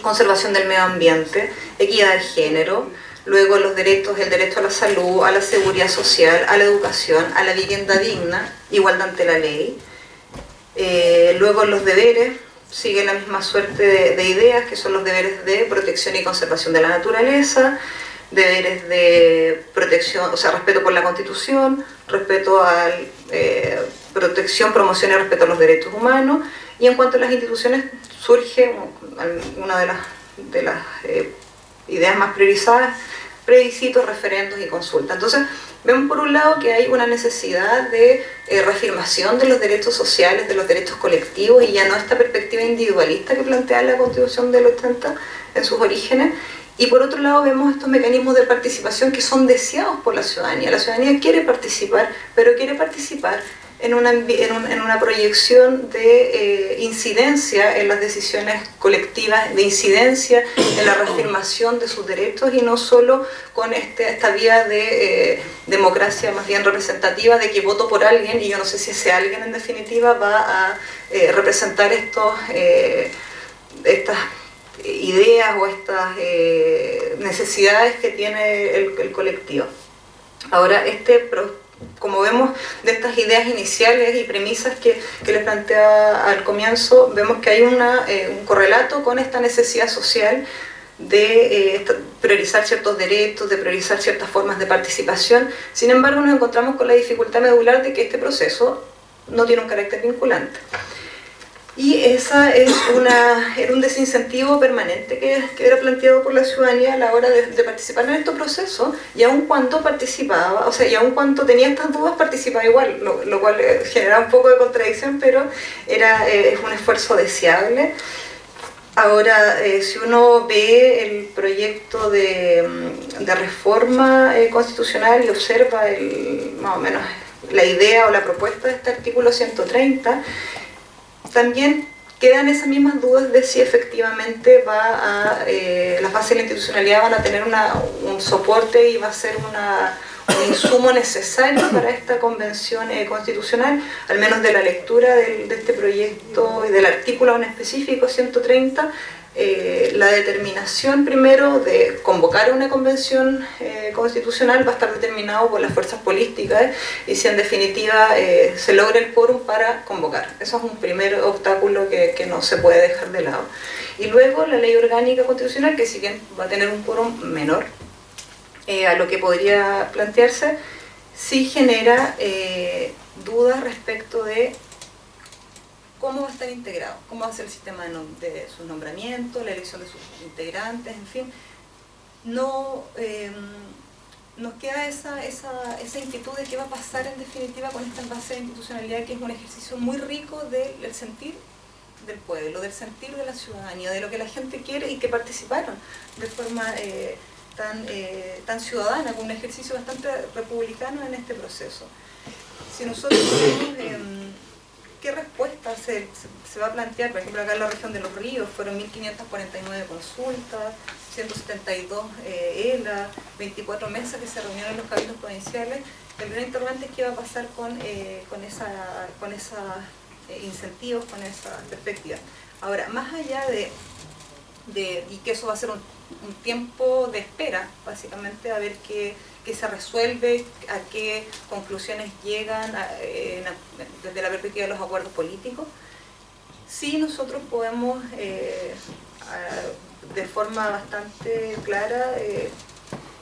conservación del medio ambiente, equidad de género. Luego los derechos, el derecho a la salud, a la seguridad social, a la educación, a la vivienda digna, igualdad ante la ley. Luego los deberes, siguen la misma suerte de ideas, que son los deberes de protección y conservación de la naturaleza, deberes de protección, o sea, respeto por la Constitución, respeto a protección, promoción y respeto a los derechos humanos. Y en cuanto a las instituciones, surge una de las ideas más priorizadas: plebiscitos, referendos y consultas. Entonces, vemos por un lado que hay una necesidad de reafirmación de los derechos sociales, de los derechos colectivos, y ya no esta perspectiva individualista que plantea la Constitución del 80 en sus orígenes. Y por otro lado vemos estos mecanismos de participación que son deseados por la ciudadanía. La ciudadanía quiere participar, pero quiere participar en una proyección de incidencia en las decisiones colectivas, de incidencia en la reafirmación de sus derechos, y no solo con esta vía de democracia más bien representativa, de que voto por alguien y yo no sé si ese alguien en definitiva va a representar estas ideas o estas necesidades que tiene el colectivo. Ahora, como vemos de estas ideas iniciales y premisas que les planteaba al comienzo, vemos que hay un correlato con esta necesidad social de priorizar ciertos derechos, de priorizar ciertas formas de participación. Sin embargo, nos encontramos con la dificultad medular de que este proceso no tiene un carácter vinculante. Y esa era un desincentivo permanente que era planteado por la ciudadanía a la hora de participar en estos procesos, y aun cuando participaba, o sea, y aun cuando tenía estas dudas, participaba igual, lo cual generaba un poco de contradicción, pero es un esfuerzo deseable. Ahora, si uno ve el proyecto de reforma constitucional y observa más o menos la idea o la propuesta de este artículo 130, también quedan esas mismas dudas de si efectivamente las bases de la institucionalidad van a tener un soporte y va a ser un insumo necesario para esta convención constitucional, al menos de la lectura de este proyecto y del artículo en específico 130. La determinación primero de convocar una convención constitucional va a estar determinado por las fuerzas políticas, y si en definitiva se logra el quórum para convocar. Eso es un primer obstáculo que no se puede dejar de lado. Y luego la ley orgánica constitucional, que si bien va a tener un quórum menor a lo que podría plantearse, sí genera dudas respecto de cómo va a estar integrado, cómo va a ser el sistema de sus nombramientos, la elección de sus integrantes, en fin. No nos queda esa inquietud de qué va a pasar en definitiva con esta base de institucionalidad, que es un ejercicio muy rico del sentir del pueblo, del sentir de la ciudadanía, de lo que la gente quiere, y que participaron de forma tan ciudadana, con un ejercicio bastante republicano en este proceso. Si nosotros tenemos ¿qué respuesta se va a plantear? Por ejemplo, acá en la región de Los Ríos fueron 1.549 consultas, 172 ELA, 24 mesas que se reunieron en los cabildos provinciales. El gran interrogante es qué va a pasar con esos incentivos, con esa perspectiva. Ahora, más allá y que eso va a ser un tiempo de espera, básicamente, a ver qué se resuelve, a qué conclusiones llegan desde la perspectiva de los acuerdos políticos. Sí, nosotros podemos de forma bastante clara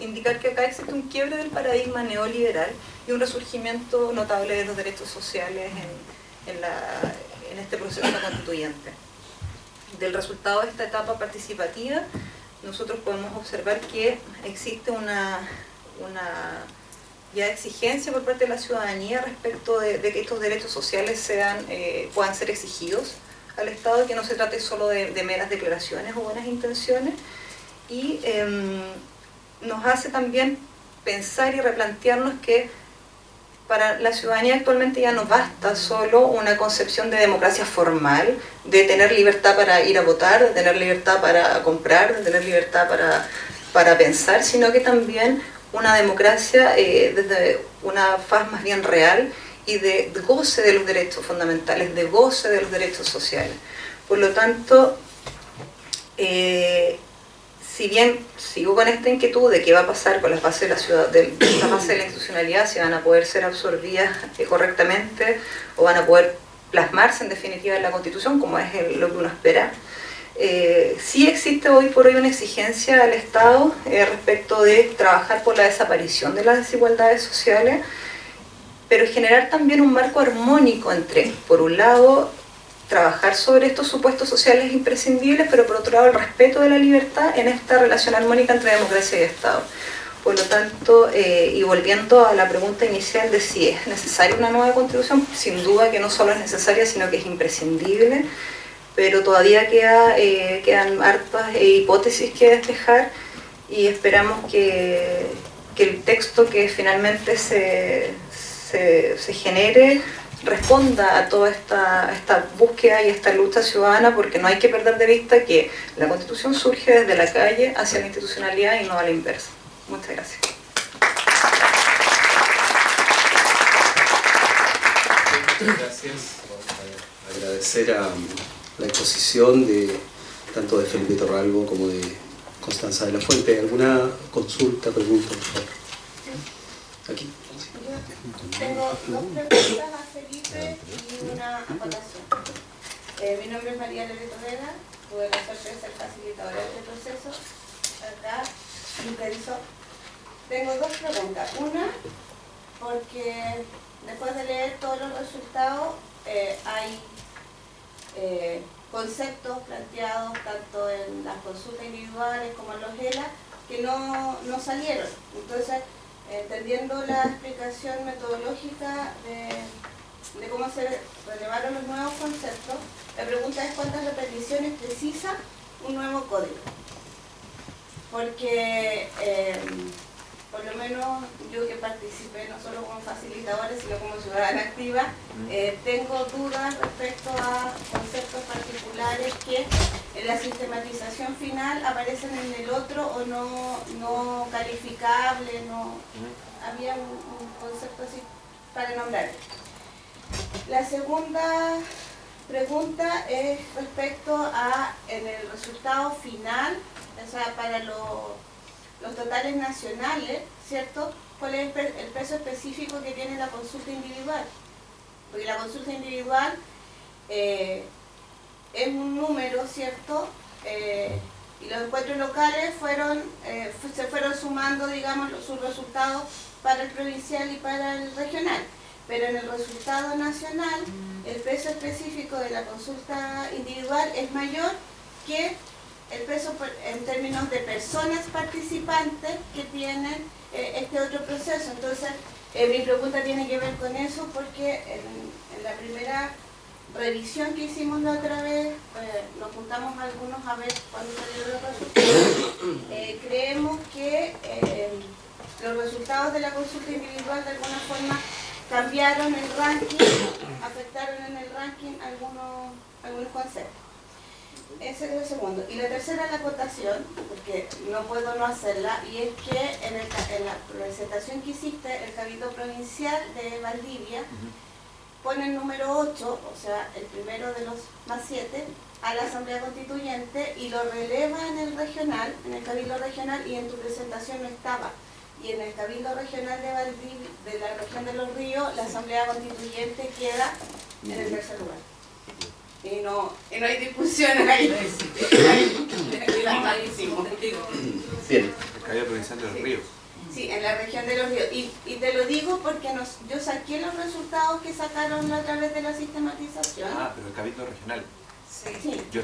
indicar que acá existe un quiebre del paradigma neoliberal y un resurgimiento notable de los derechos sociales en este proceso constituyente. Del resultado de esta etapa participativa, nosotros podemos observar que existe una una ya exigencia por parte de la ciudadanía respecto de que estos derechos sociales puedan ser exigidos al Estado, y que no se trate solo de meras declaraciones o buenas intenciones, y nos hace también pensar y replantearnos que para la ciudadanía actualmente ya no basta solo una concepción de democracia formal, de tener libertad para ir a votar, de tener libertad para comprar, de tener libertad para pensar, sino que también una democracia desde una faz más bien real y de goce de los derechos fundamentales, de goce de los derechos sociales. Por lo tanto, si bien sigo con esta inquietud de qué va a pasar con las bases de la ciudad, de esta base de la institucionalidad, si van a poder ser absorbidas correctamente o van a poder plasmarse en definitiva en la Constitución, como es lo que uno espera, sí existe hoy por hoy una exigencia al Estado respecto de trabajar por la desaparición de las desigualdades sociales, pero generar también un marco armónico entre, por un lado, trabajar sobre estos supuestos sociales imprescindibles, pero por otro lado el respeto de la libertad en esta relación armónica entre democracia y Estado. Por lo tanto, y volviendo a la pregunta inicial de si es necesaria una nueva Constitución, sin duda que no solo es necesaria, sino que es imprescindible, pero todavía quedan hartas hipótesis que despejar, y esperamos que el texto que finalmente se genere responda a toda esta búsqueda y esta lucha ciudadana, porque no hay que perder de vista que la Constitución surge desde la calle hacia la institucionalidad y no a la inversa. Muchas gracias. Muchas gracias. Agradecer a la exposición tanto de Felipe Torralbo como de Constanza de la Fuente. ¿Alguna consulta, pregunta, por favor? Aquí. Tengo dos preguntas a Felipe y una acotación. Mi nombre es María Loreto Vega, tuve la suerte de ser facilitadora de este proceso, acá, intenso. Tengo dos preguntas. Una, porque después de leer todos los resultados, hay conceptos planteados tanto en las consultas individuales como en los ELA que no salieron. Entonces, entendiendo la explicación metodológica de cómo se relevaron los nuevos conceptos, la pregunta es cuántas repeticiones precisa un nuevo código. Porque, por lo menos yo que participé no solo como facilitadora, sino como ciudadana activa, tengo dudas respecto a conceptos particulares que en la sistematización final aparecen en el otro o no calificable, había un concepto así para nombrar. La segunda pregunta es respecto a en el resultado final, o sea, para los totales nacionales, ¿cierto? ¿Cuál es el peso específico que tiene la consulta individual? Porque la consulta individual es un número, ¿cierto? Y los encuentros locales se fueron sumando, digamos, sus resultados para el provincial y para el regional. Pero en el resultado nacional, el peso específico de la consulta individual es mayor que el peso en términos de personas participantes que tienen este otro proceso. Entonces, mi pregunta tiene que ver con eso, porque en la primera revisión que hicimos la otra vez, nos juntamos algunos a ver cuándo salieron los resultados. Creemos que los resultados de la consulta individual de alguna forma cambiaron el ranking, afectaron en el ranking algunos conceptos. Ese es el segundo. Y la tercera, la acotación, porque no puedo no hacerla, y es que en la presentación que hiciste, el Cabildo Provincial de Valdivia pone el número 8, o sea, el primero de los más 7, a la Asamblea Constituyente y lo releva en el regional, en el Cabildo Regional, y en tu presentación no estaba. Y en el Cabildo Regional de Valdivia, de la región de Los Ríos, la Asamblea Constituyente queda en el tercer lugar. Y no hay discusión ahí. Bien. El Cabildo Provincial de Los Ríos. Sí, en la región de Los Ríos. Y te lo digo porque yo saqué los resultados que sacaron a través de la sistematización. Ah, pero el Cabildo Regional. Sí. Ya.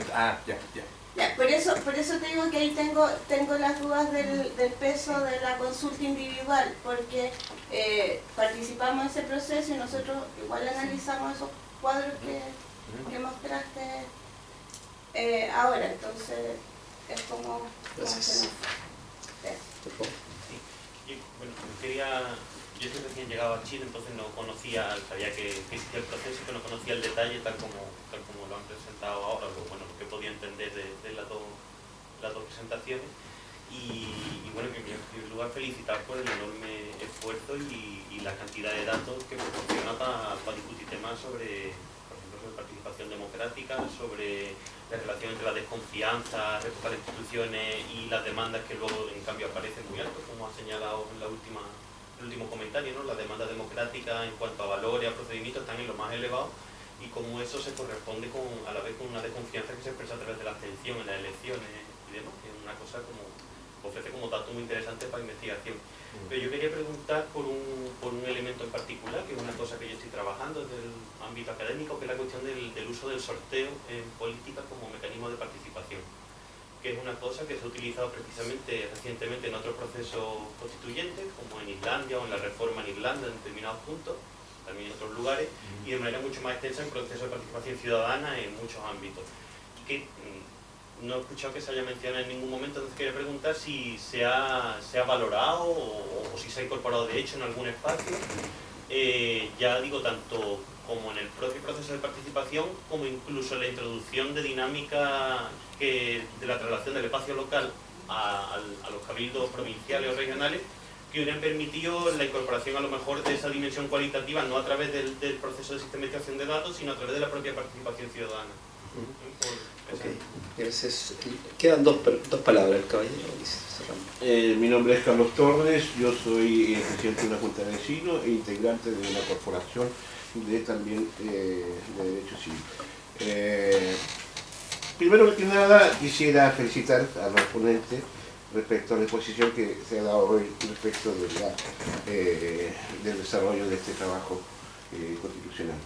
Ya, por eso te digo que ahí tengo las dudas del peso de la consulta individual, porque participamos en ese proceso y nosotros igual analizamos esos cuadros que mostraste ahora, entonces es como... Gracias. Por favor. Sí. Yo soy recién llegado a Chile, entonces no conocía, sabía que existía el proceso, pero no conocía el detalle tal como lo han presentado ahora, lo que podía entender de las dos presentaciones. Y bueno, que en primer lugar felicitar por el enorme esfuerzo y la cantidad de datos que proporciona para discutir temas sobre, por ejemplo, sobre participación democrática, sobre la relación entre la desconfianza respecto a las instituciones y las demandas que luego en cambio aparecen muy altos, como ha señalado en el último comentario, ¿no? Las demandas democráticas en cuanto a valores, a procedimientos están en lo más elevado y cómo eso se corresponde a la vez con una desconfianza que se expresa a través de la abstención en las elecciones y demás, que es una cosa como ofrece como datos muy interesantes para investigación. Pero yo quería preguntar por un elemento en particular, que es una cosa que yo estoy trabajando desde el ámbito académico, que es la cuestión del uso del sorteo en política como mecanismo de participación, que es una cosa que se ha utilizado precisamente recientemente en otros procesos constituyentes, como en Islandia o en la reforma en Irlanda en determinados puntos, también en otros lugares, y de manera mucho más extensa en procesos de participación ciudadana en muchos ámbitos. Que no he escuchado que se haya mencionado en ningún momento, entonces quería preguntar si se ha valorado o si se ha incorporado de hecho en algún espacio, ya digo, tanto como en el propio proceso de participación, como incluso en la introducción de dinámica de la traslación del espacio local a los cabildos provinciales o regionales, que hubieran permitido la incorporación a lo mejor de esa dimensión cualitativa, no a través del proceso de sistematización de datos, sino a través de la propia participación ciudadana. Okay. Gracias. Quedan dos palabras, el caballero. Mi nombre es Carlos Torres, yo soy presidente de una junta de vecinos e integrante de una corporación también de Derecho Civil. Primero que nada quisiera felicitar a los ponentes respecto a la exposición que se ha dado hoy respecto del desarrollo de este trabajo constitucional.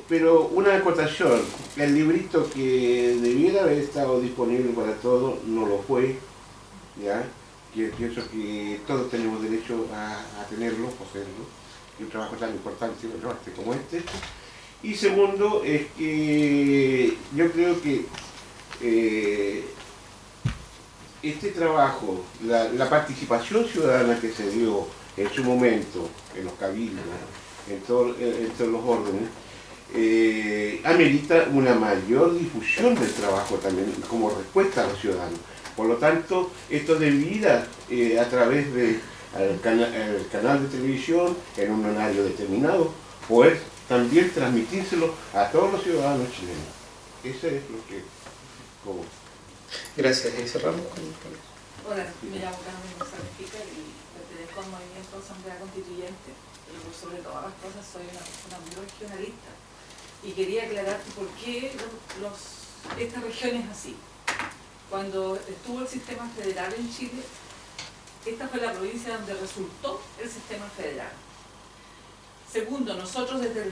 Pero una acotación, el librito que debiera haber estado disponible para todos no lo fue, ¿ya? Que pienso que todos tenemos derecho a tenerlo, poseerlo, y un trabajo tan importante como este. Y segundo, es que yo creo que este trabajo, la participación ciudadana que se dio en su momento en los cabildos, en todos los órdenes, amerita una mayor difusión del trabajo también como respuesta a los ciudadanos. Por lo tanto, esto debiera a través del canal de televisión, en un horario determinado, poder también transmitírselo a todos los ciudadanos chilenos. Eso es lo que... como... Gracias. ¿Y cerramos? Hola, me llamo Carmen González Pica y pertenezco al movimiento Asamblea Constituyente. Pero sobre todas las cosas soy una persona muy regionalista y quería aclarar por qué esta región es así. Cuando estuvo el sistema federal en Chile, esta fue la provincia donde resultó el sistema federal. Segundo, nosotros desde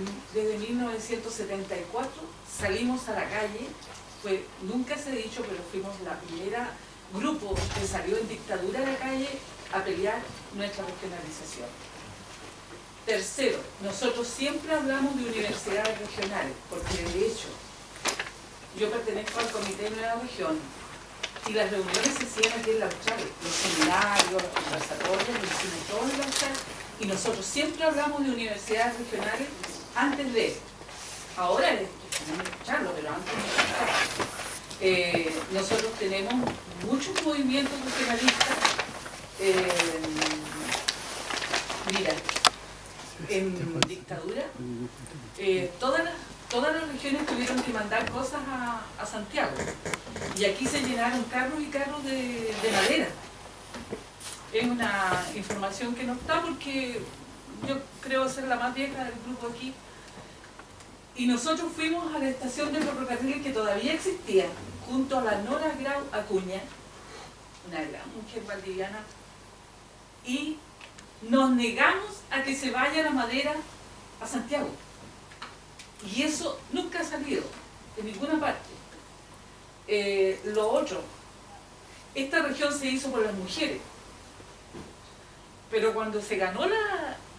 1974 salimos a la calle, nunca se ha dicho, pero fuimos la primera grupo que salió en dictadura a la calle a pelear nuestra regionalización. Tercero, nosotros siempre hablamos de universidades regionales, porque de hecho yo pertenezco al Comité de Nueva Región y las reuniones se hacían aquí en la Austral, los seminarios, los conversatorios, los hicimos todos en la Austral, y nosotros siempre hablamos de universidades regionales antes de eso. Ahora tenemos que escucharlo, pero antes de escucharlo. Nosotros tenemos muchos movimientos regionalistas. Mira, en dictadura, todas las regiones tuvieron que mandar cosas a Santiago. Y aquí se llenaron carros y carros de madera. Es una información que no está porque yo creo ser la más vieja del grupo aquí. Y nosotros fuimos a la estación de ferrocarril que todavía existía, junto a la Nora Grau Acuña, una gran mujer valdiviana, y nos negamos a que se vaya la madera a Santiago. Y eso nunca ha salido. en ninguna parte. Lo otro, esta región se hizo por las mujeres, pero cuando se ganó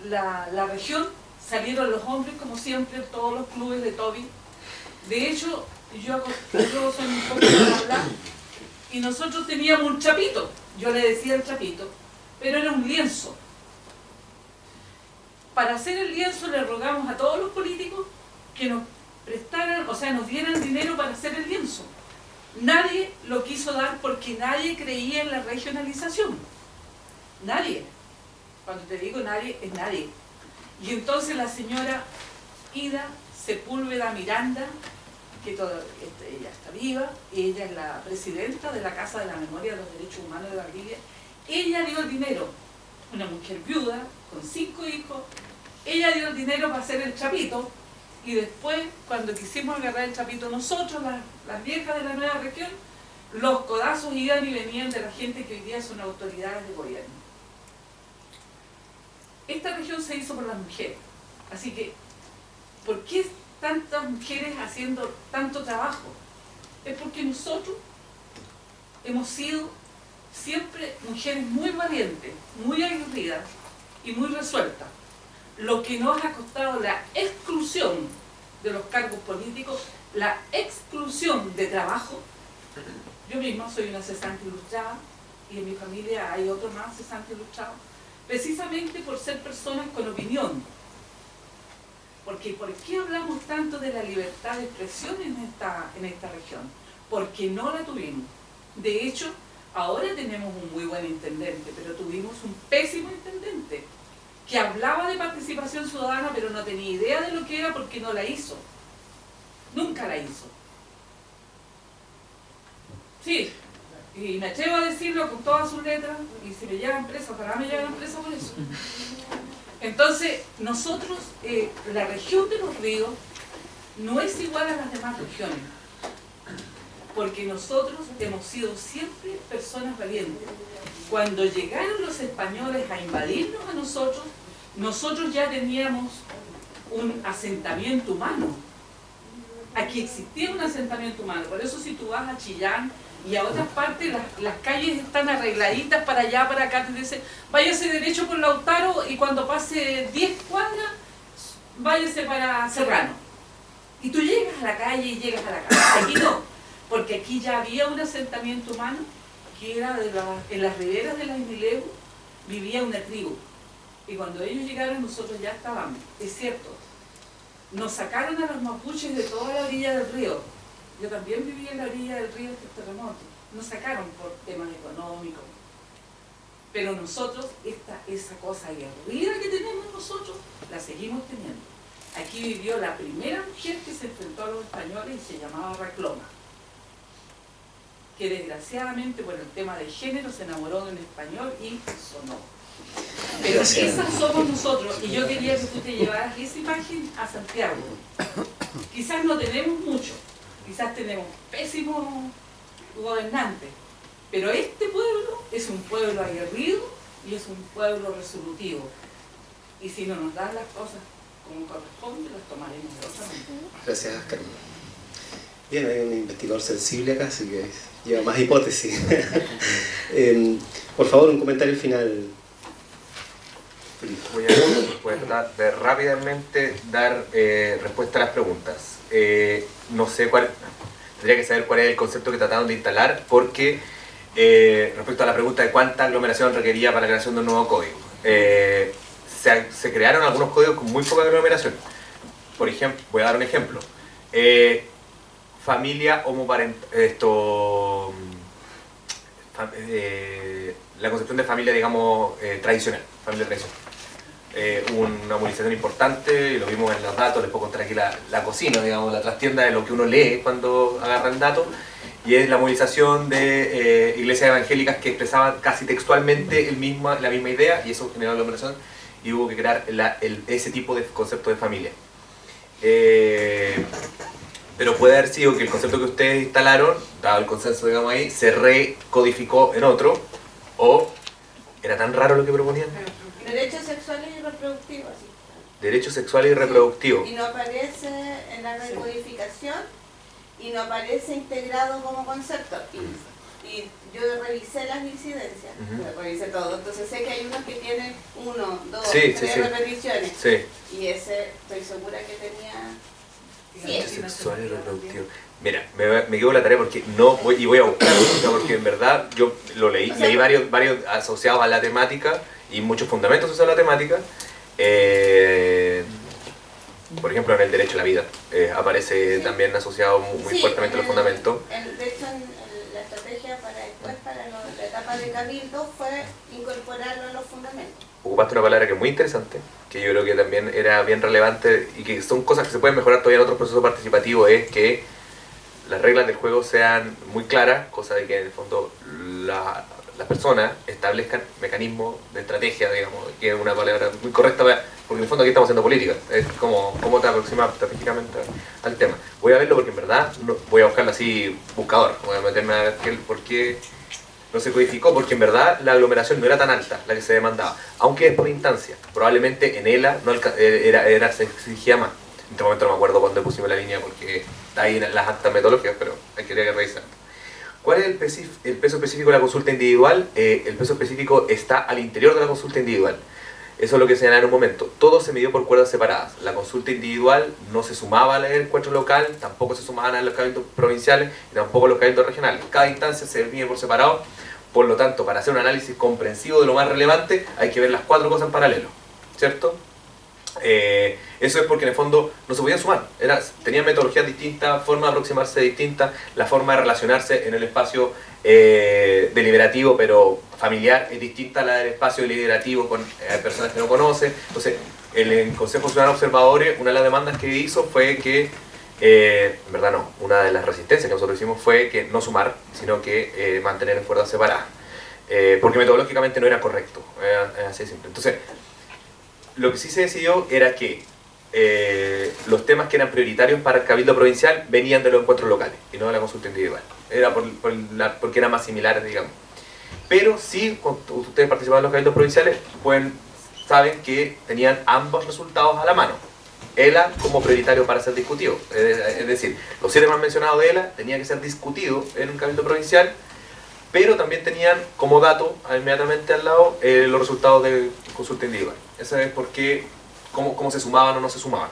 la región, salieron los hombres, como siempre, todos los clubes de Toby. De hecho, yo soy un poco de hablar, y nosotros teníamos un chapito, yo le decía el chapito, pero era un lienzo. Para hacer el lienzo le rogamos a todos los políticos que nos prestaran, o sea, nos dieran dinero para hacer el lienzo. Nadie lo quiso dar porque nadie creía en la regionalización. Nadie. Cuando te digo nadie, es nadie. Y entonces la señora Ida Sepúlveda Miranda, que ella está viva, ella es la presidenta de la Casa de la Memoria de los Derechos Humanos de Valdivia, ella dio el dinero, una mujer viuda, con 5 hijos, ella dio el dinero para hacer el chapito, y después, cuando quisimos agarrar el chapito nosotros, las viejas de la nueva región, los codazos iban y venían de la gente que hoy día son autoridades de gobierno. Esta región se hizo por las mujeres, así que, ¿por qué tantas mujeres haciendo tanto trabajo? Es porque nosotros hemos sido siempre mujeres muy valientes, muy aguerridas y muy resueltas. Lo que nos ha costado la exclusión de los cargos políticos, la exclusión de trabajo. Yo misma soy una cesante ilustrada y en mi familia hay otro más cesante ilustrado, precisamente por ser personas con opinión. Porque ¿por qué hablamos tanto de la libertad de expresión en esta región? Porque no la tuvimos. De hecho, ahora tenemos un muy buen intendente, pero tuvimos un pésimo intendente que hablaba de participación ciudadana, pero no tenía idea de lo que era porque no la hizo. Nunca la hizo. Sí, y me atrevo a decirlo con todas sus letras, y si me llevan presa, ojalá me lleven presa por eso. Entonces, nosotros, la región de los ríos no es igual a las demás regiones, porque nosotros hemos sido siempre personas valientes. Cuando llegaron los españoles a invadirnos a nosotros, nosotros ya teníamos un asentamiento humano. Aquí existía un asentamiento humano, por eso si tú vas a Chillán y a otras partes, las calles están arregladitas para allá, para acá, te dicen, váyase derecho por Lautaro y cuando pase 10 cuadras, váyase para Serrano. Y tú llegas a la calle y llegas a la casa. Aquí no, porque aquí ya había un asentamiento humano que era en las riberas de la Inileu, vivía una tribu. Y cuando ellos llegaron, nosotros ya estábamos. Es cierto, nos sacaron a los mapuches de toda la orilla del río. Yo también vivía en la orilla del río este terremoto. Nos sacaron por temas económicos. Pero nosotros, esa cosa aguerrida que tenemos nosotros, la seguimos teniendo. Aquí vivió la primera mujer que se enfrentó a los españoles y se llamaba Racloma, que desgraciadamente por el tema de género se enamoró de un español y sonó. Pero esas somos nosotros, y yo quería que tú te llevaras esa imagen a Santiago. Quizás no tenemos mucho, quizás tenemos pésimos gobernantes, pero este pueblo es un pueblo aguerrido y es un pueblo resolutivo. Y si no nos dan las cosas como corresponde, las tomaremos de otra manera. Gracias, Carmen. Bien, hay un investigador sensible acá, así que lleva más hipótesis. Por favor, un comentario final. Voy a tratar de rápidamente dar respuesta a las preguntas. No sé tendría que saber cuál es el concepto que trataron de instalar, porque respecto a la pregunta de cuánta aglomeración requería para la creación de un nuevo código, se crearon algunos códigos con muy poca aglomeración. Por ejemplo, voy a dar un ejemplo. Familia homoparental, la concepción de familia, digamos, tradicional, familia tradicional. Una movilización importante, y lo vimos en los datos, les puedo contar aquí la cocina, digamos, la trastienda de lo que uno lee cuando agarra el dato, y es la movilización de iglesias evangélicas que expresaban casi textualmente la misma idea, y eso generó aglomeración, y hubo que crear ese tipo de concepto de familia. Pero puede haber sido que el concepto que ustedes instalaron, dado el consenso, digamos ahí, se recodificó en otro, o era tan raro lo que proponían. Derechos sexuales y reproductivos. Derechos sexuales y reproductivos. Y no aparece en la recodificación. y no aparece integrado como concepto. Y yo revisé las incidencias, revisé todo, entonces sé que hay unos que tienen 1, 2, 3 repeticiones, y ese estoy segura que tenía 100. Sexual y reproductivo. Mira, me quedo la tarea porque no voy, y voy a buscar, porque en verdad yo lo leí, leí varios asociados a la temática y muchos fundamentos asociados a la temática. Por ejemplo, en el derecho a la vida aparece también asociado muy fuertemente los fundamentos. De hecho, la estrategia para después, para la etapa de cabildo, fue incorporarlo a los fundamentos. Ocupaste una palabra que es muy interesante, que yo creo que también era bien relevante y que son cosas que se pueden mejorar todavía en otros procesos participativos, es que las reglas del juego sean muy claras, cosa de que en el fondo las personas establezcan mecanismos de estrategia, digamos, que es una palabra muy correcta, porque en el fondo aquí estamos haciendo política, es como cómo te aproximas estratégicamente al tema. Voy a verlo porque en verdad voy a buscarlo así buscador, voy a meterme a ver por qué no se codificó, porque en verdad la aglomeración no era tan alta la que se demandaba, aunque es por instancia. Probablemente en ELA no se exigía más. En este momento no me acuerdo cuándo pusimos la línea porque está ahí en las actas metodológicas, pero hay que revisar. ¿Cuál es el peso específico de la consulta individual? El peso específico está al interior de la consulta individual. Eso es lo que señalaba en un momento. Todo se midió por cuerdas separadas. La consulta individual no se sumaba al encuentro local, tampoco se sumaban a los cabildos provinciales y tampoco a los cabildos regionales. Cada instancia se mide por separado. Por lo tanto, para hacer un análisis comprensivo de lo más relevante, hay que ver las 4 cosas en paralelo, ¿cierto? Eso es porque en el fondo no se podían sumar, tenían metodologías distintas, formas de aproximarse distintas, la forma de relacionarse en el espacio deliberativo pero familiar es distinta a la del espacio deliberativo con personas que no conocen. Entonces, el Consejo Ciudadano Observadores, una de las demandas que hizo fue que, en verdad no, una de las resistencias que nosotros hicimos fue que no sumar, sino que mantener en cuerdas separadas, porque metodológicamente no era correcto, así de simple. Entonces, lo que sí se decidió era que los temas que eran prioritarios para el Cabildo Provincial venían de los encuentros locales y no de la consulta individual. Era porque eran más similares, digamos. Pero sí, cuando ustedes participaban en los Cabildos Provinciales, saben que tenían ambos resultados a la mano. ELA como prioritario para ser discutido. Es decir, los 7 más mencionados de ELA tenían que ser discutidos en un Cabildo Provincial, pero también tenían como dato, inmediatamente al lado, los resultados de consulta individual. Esa es porque cómo se sumaban o no se sumaban.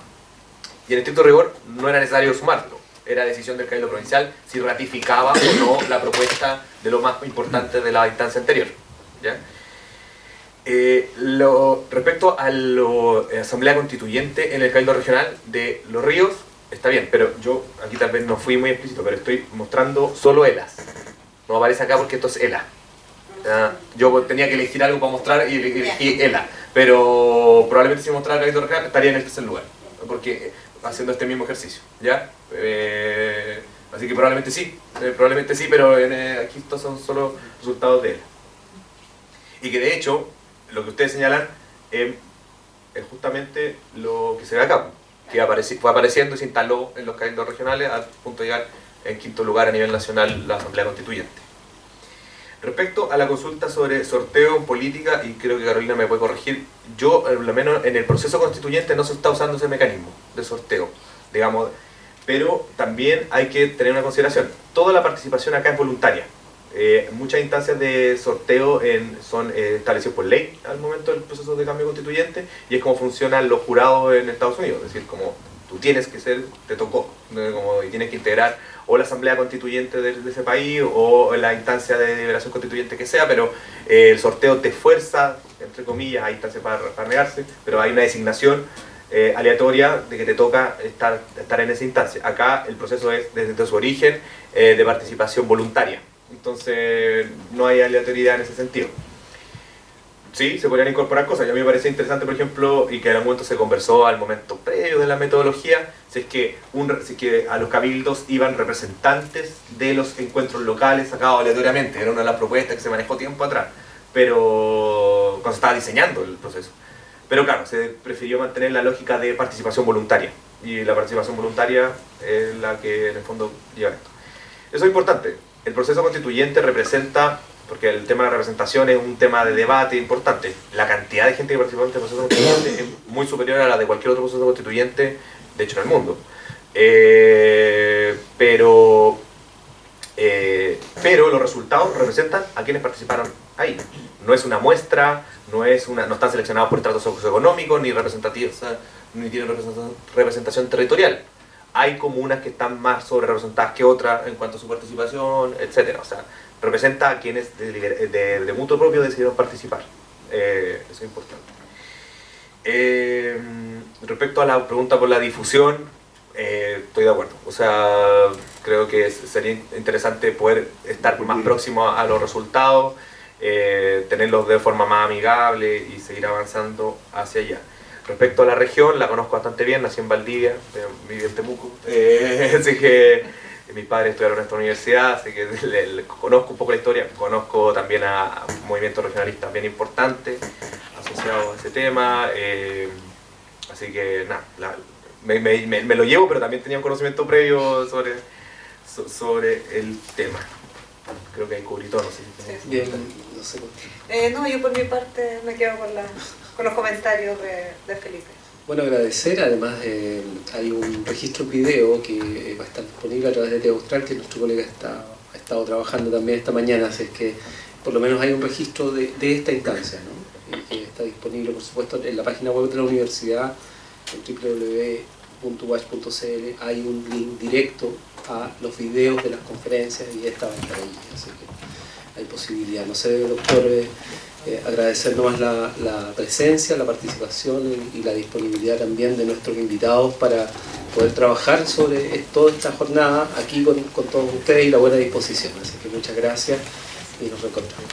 Y en estricto rigor no era necesario sumarlo, era decisión del Cabildo Provincial si ratificaba o no la propuesta de lo más importante de la instancia anterior, ¿ya? Respecto a la Asamblea Constituyente en el Cabildo Regional de Los Ríos, está bien, pero yo aquí tal vez no fui muy explícito, pero estoy mostrando solo ELAs. No aparece acá porque esto es ELA. Yo tenía que elegir algo para mostrar y elegí ELA, pero probablemente si mostrara el Cabildo Regional estaría en el tercer lugar, porque haciendo este mismo ejercicio, ¿ya? Así que probablemente sí, pero aquí estos son solo resultados de ELA. Y que de hecho, lo que ustedes señalan es justamente lo que se ve acá, que fue apareciendo y se instaló en los cabildos regionales a punto de llegar en 5º lugar a nivel nacional la Asamblea Constituyente. Respecto a la consulta sobre sorteo en política, y creo que Carolina me puede corregir, yo al menos en el proceso constituyente no se está usando ese mecanismo de sorteo, digamos, pero también hay que tener una consideración, toda la participación acá es voluntaria. Muchas instancias de sorteo son establecidas por ley al momento del proceso de cambio constituyente, y es como funcionan los jurados en Estados Unidos, es decir, como tú tienes que ser, te tocó, y tienes que integrar o la asamblea constituyente de ese país o la instancia de deliberación constituyente que sea, pero el sorteo te fuerza, entre comillas, hay instancias para negarse, pero hay una designación aleatoria de que te toca estar en esa instancia. Acá el proceso es desde su origen de participación voluntaria, entonces no hay aleatoriedad en ese sentido. Sí, se podrían incorporar cosas. Y a mí me parece interesante, por ejemplo, y que en algún momento se conversó al momento previo de la metodología, si es que a los cabildos iban representantes de los encuentros locales sacados aleatoriamente. Era una de las propuestas que se manejó tiempo atrás, pero cuando se estaba diseñando el proceso. Pero claro, se prefirió mantener la lógica de participación voluntaria. Y la participación voluntaria es la que en el fondo lleva esto. Eso es importante. El proceso constituyente representa, porque el tema de representación es un tema de debate importante. La cantidad de gente que participa en este proceso constituyente es muy superior a la de cualquier otro proceso constituyente, de hecho en el mundo. Pero los resultados representan a quienes participaron ahí. No es una muestra, no están seleccionados por estratos socioeconómicos, ni representativos, ni tienen representación territorial. Hay comunas que están más sobre representadas que otras en cuanto a su participación, etc. O sea, representa a quienes de mutuo propio decidieron participar. Eso es importante. Respecto a la pregunta por la difusión, estoy de acuerdo. O sea, creo que sería interesante poder estar más próximo a los resultados, tenerlos de forma más amigable y seguir avanzando hacia allá. Respecto a la región, la conozco bastante bien, nací en Valdivia, viví en Temuco, así que mis padres estudiaron en esta universidad, así que conozco un poco la historia, conozco también a movimientos regionalistas bien importantes asociados a ese tema, así que nada, me lo llevo, pero también tenía un conocimiento previo sobre el tema. Creo que ahí cubrí todo, no sé si Sí. Bien, no sé. No, yo por mi parte me quedo con los comentarios de Felipe. Bueno, agradecer, además hay un registro en video que va a estar disponible a través de TV Austral, que nuestro colega ha estado trabajando también esta mañana, así es que por lo menos hay un registro de esta instancia, ¿no? Y que está disponible, por supuesto, en la página web de la universidad, en www.watch.cl. Hay un link directo a los videos de las conferencias y esta va a estar ahí, así que hay posibilidad. No sé, doctor, agradecer nomás la presencia, la participación y la disponibilidad también de nuestros invitados para poder trabajar sobre toda esta jornada aquí con todos ustedes y la buena disposición. Así que muchas gracias y nos reencontramos.